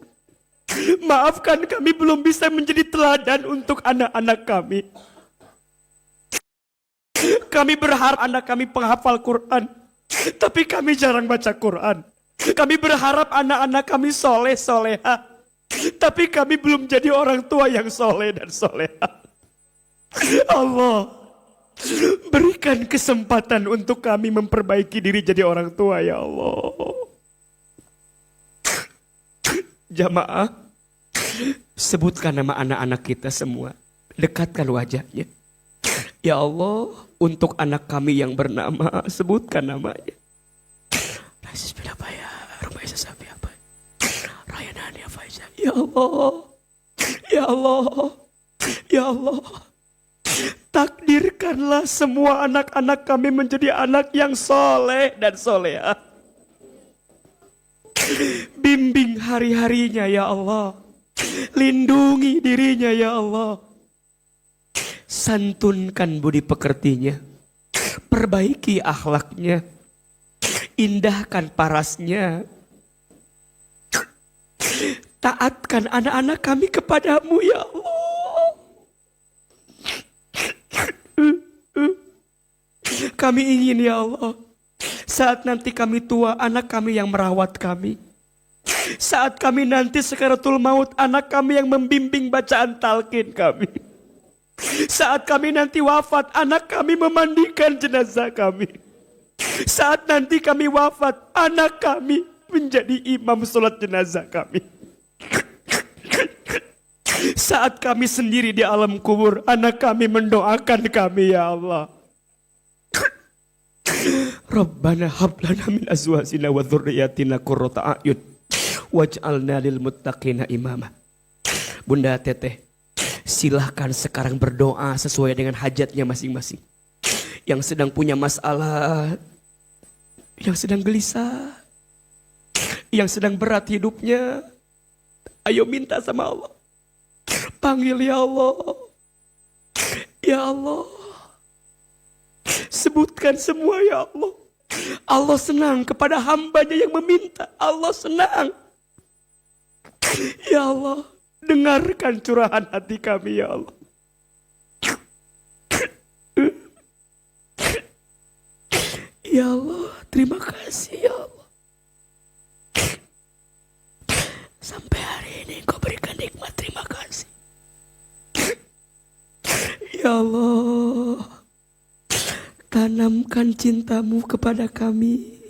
S1: Maafkan kami belum bisa menjadi teladan untuk anak-anak kami. Kami berharap anak kami penghafal Quran, tapi kami jarang baca Quran. Kami berharap anak-anak kami soleh soleha, tapi kami belum jadi orang tua yang soleh dan soleha. Allah, berikan kesempatan untuk kami memperbaiki diri jadi orang tua ya Allah. Jamaah, sebutkan nama anak-anak kita semua. Dekatkan wajahnya. Ya Allah, untuk anak kami yang bernama, sebutkan namanya. Rasis Pilapaya, Rumaisa Safiapa, Rayanania Faizah. Ya Allah, ya Allah, ya Allah. Takdirkanlah semua anak-anak kami menjadi anak yang soleh dan soleha. Bimbing hari-harinya ya Allah. Lindungi dirinya ya Allah. Santunkan budi pekertinya. Perbaiki akhlaknya. Indahkan parasnya. Taatkan anak-anak kami kepadamu ya Allah. Kami ingin ya Allah, saat nanti kami tua, anak kami yang merawat kami. Saat kami nanti sekaratul maut, anak kami yang membimbing bacaan talqin kami. Saat kami nanti wafat, anak kami memandikan jenazah kami. Saat nanti kami wafat, anak kami menjadi imam sholat jenazah kami. Saat kami sendiri di alam kubur, anak kami mendoakan kami ya Allah. Rabbana hablana min azwajina wa dzurriyyatina qurrata a'yun waj'alna lil muttaqina imama. Bunda Teteh, silahkan sekarang berdoa sesuai dengan hajatnya masing-masing. Yang sedang punya masalah, yang sedang gelisah, yang sedang berat hidupnya, ayo minta sama Allah. Panggil ya Allah. Ya Allah. Sebutkan semua ya Allah. Allah senang kepada hambanya yang meminta. Allah senang. Ya Allah, dengarkan curahan hati kami ya Allah. Ya Allah, terima kasih ya Allah. Sampai hari ini Kau berikan nikmat, terima kasih. Ya Allah, tanamkan cintamu kepada kami.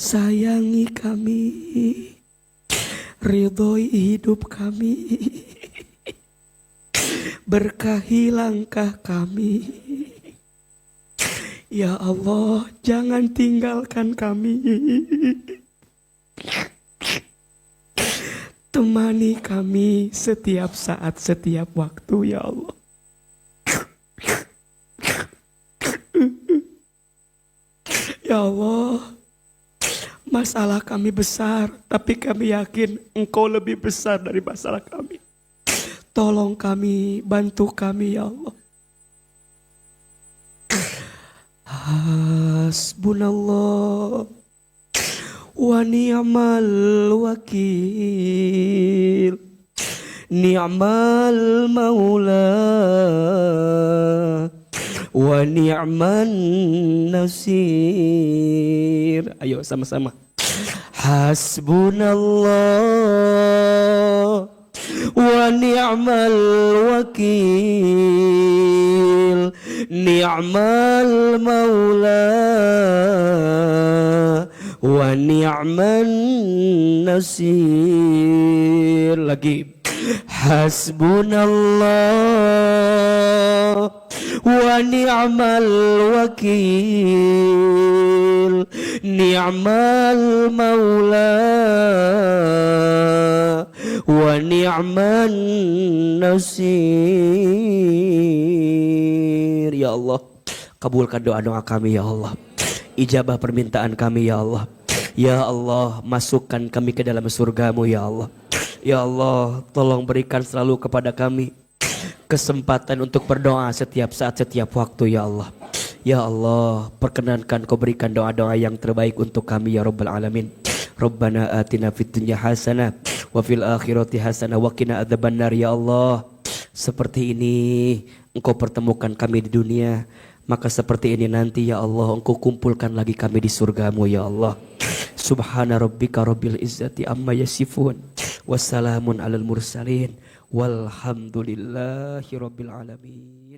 S1: sayangi kami, ridhoi hidup kami, berkahi langkah kami. Ya Allah, jangan tinggalkan kami. Temani kami setiap saat, setiap waktu, ya Allah. Ya Allah, masalah kami besar, tapi kami yakin Engkau lebih besar dari masalah kami. Tolong kami, bantu kami, ya Allah. Hasbunallah wa ni'mal wakil, ni'mal maula wa ni'man nasir. Ayo sama-sama. Hasbunallah wa ni'mal wakil, ni'mal maula wa ni'man nasir. Lagi. Hasbunallah wa ni'mal wakil, ni'mal maula wa ni'man nasir. Ya Allah, kabulkan doa-doa kami ya Allah. Ijabah permintaan kami ya Allah. Ya Allah, masukkan kami ke dalam surgamu ya Allah. Ya Allah, tolong berikan selalu kepada kami kesempatan untuk berdoa setiap saat, setiap waktu ya Allah. Ya Allah, perkenankan Kau berikan doa-doa yang terbaik untuk kami ya Rabbal Alamin. Rabbana atina fid dunya hasanah wa fil akhirati hasanah wa qina adzabannar. Ya Allah, seperti ini Engkau pertemukan kami di dunia, maka seperti ini nanti ya Allah Engkau kumpulkan lagi kami di surgamu ya Allah. Subhana rabbika rabbil izzati amma yasifun, wassalamun alal mursalin, walhamdulillahi rabbil alamin.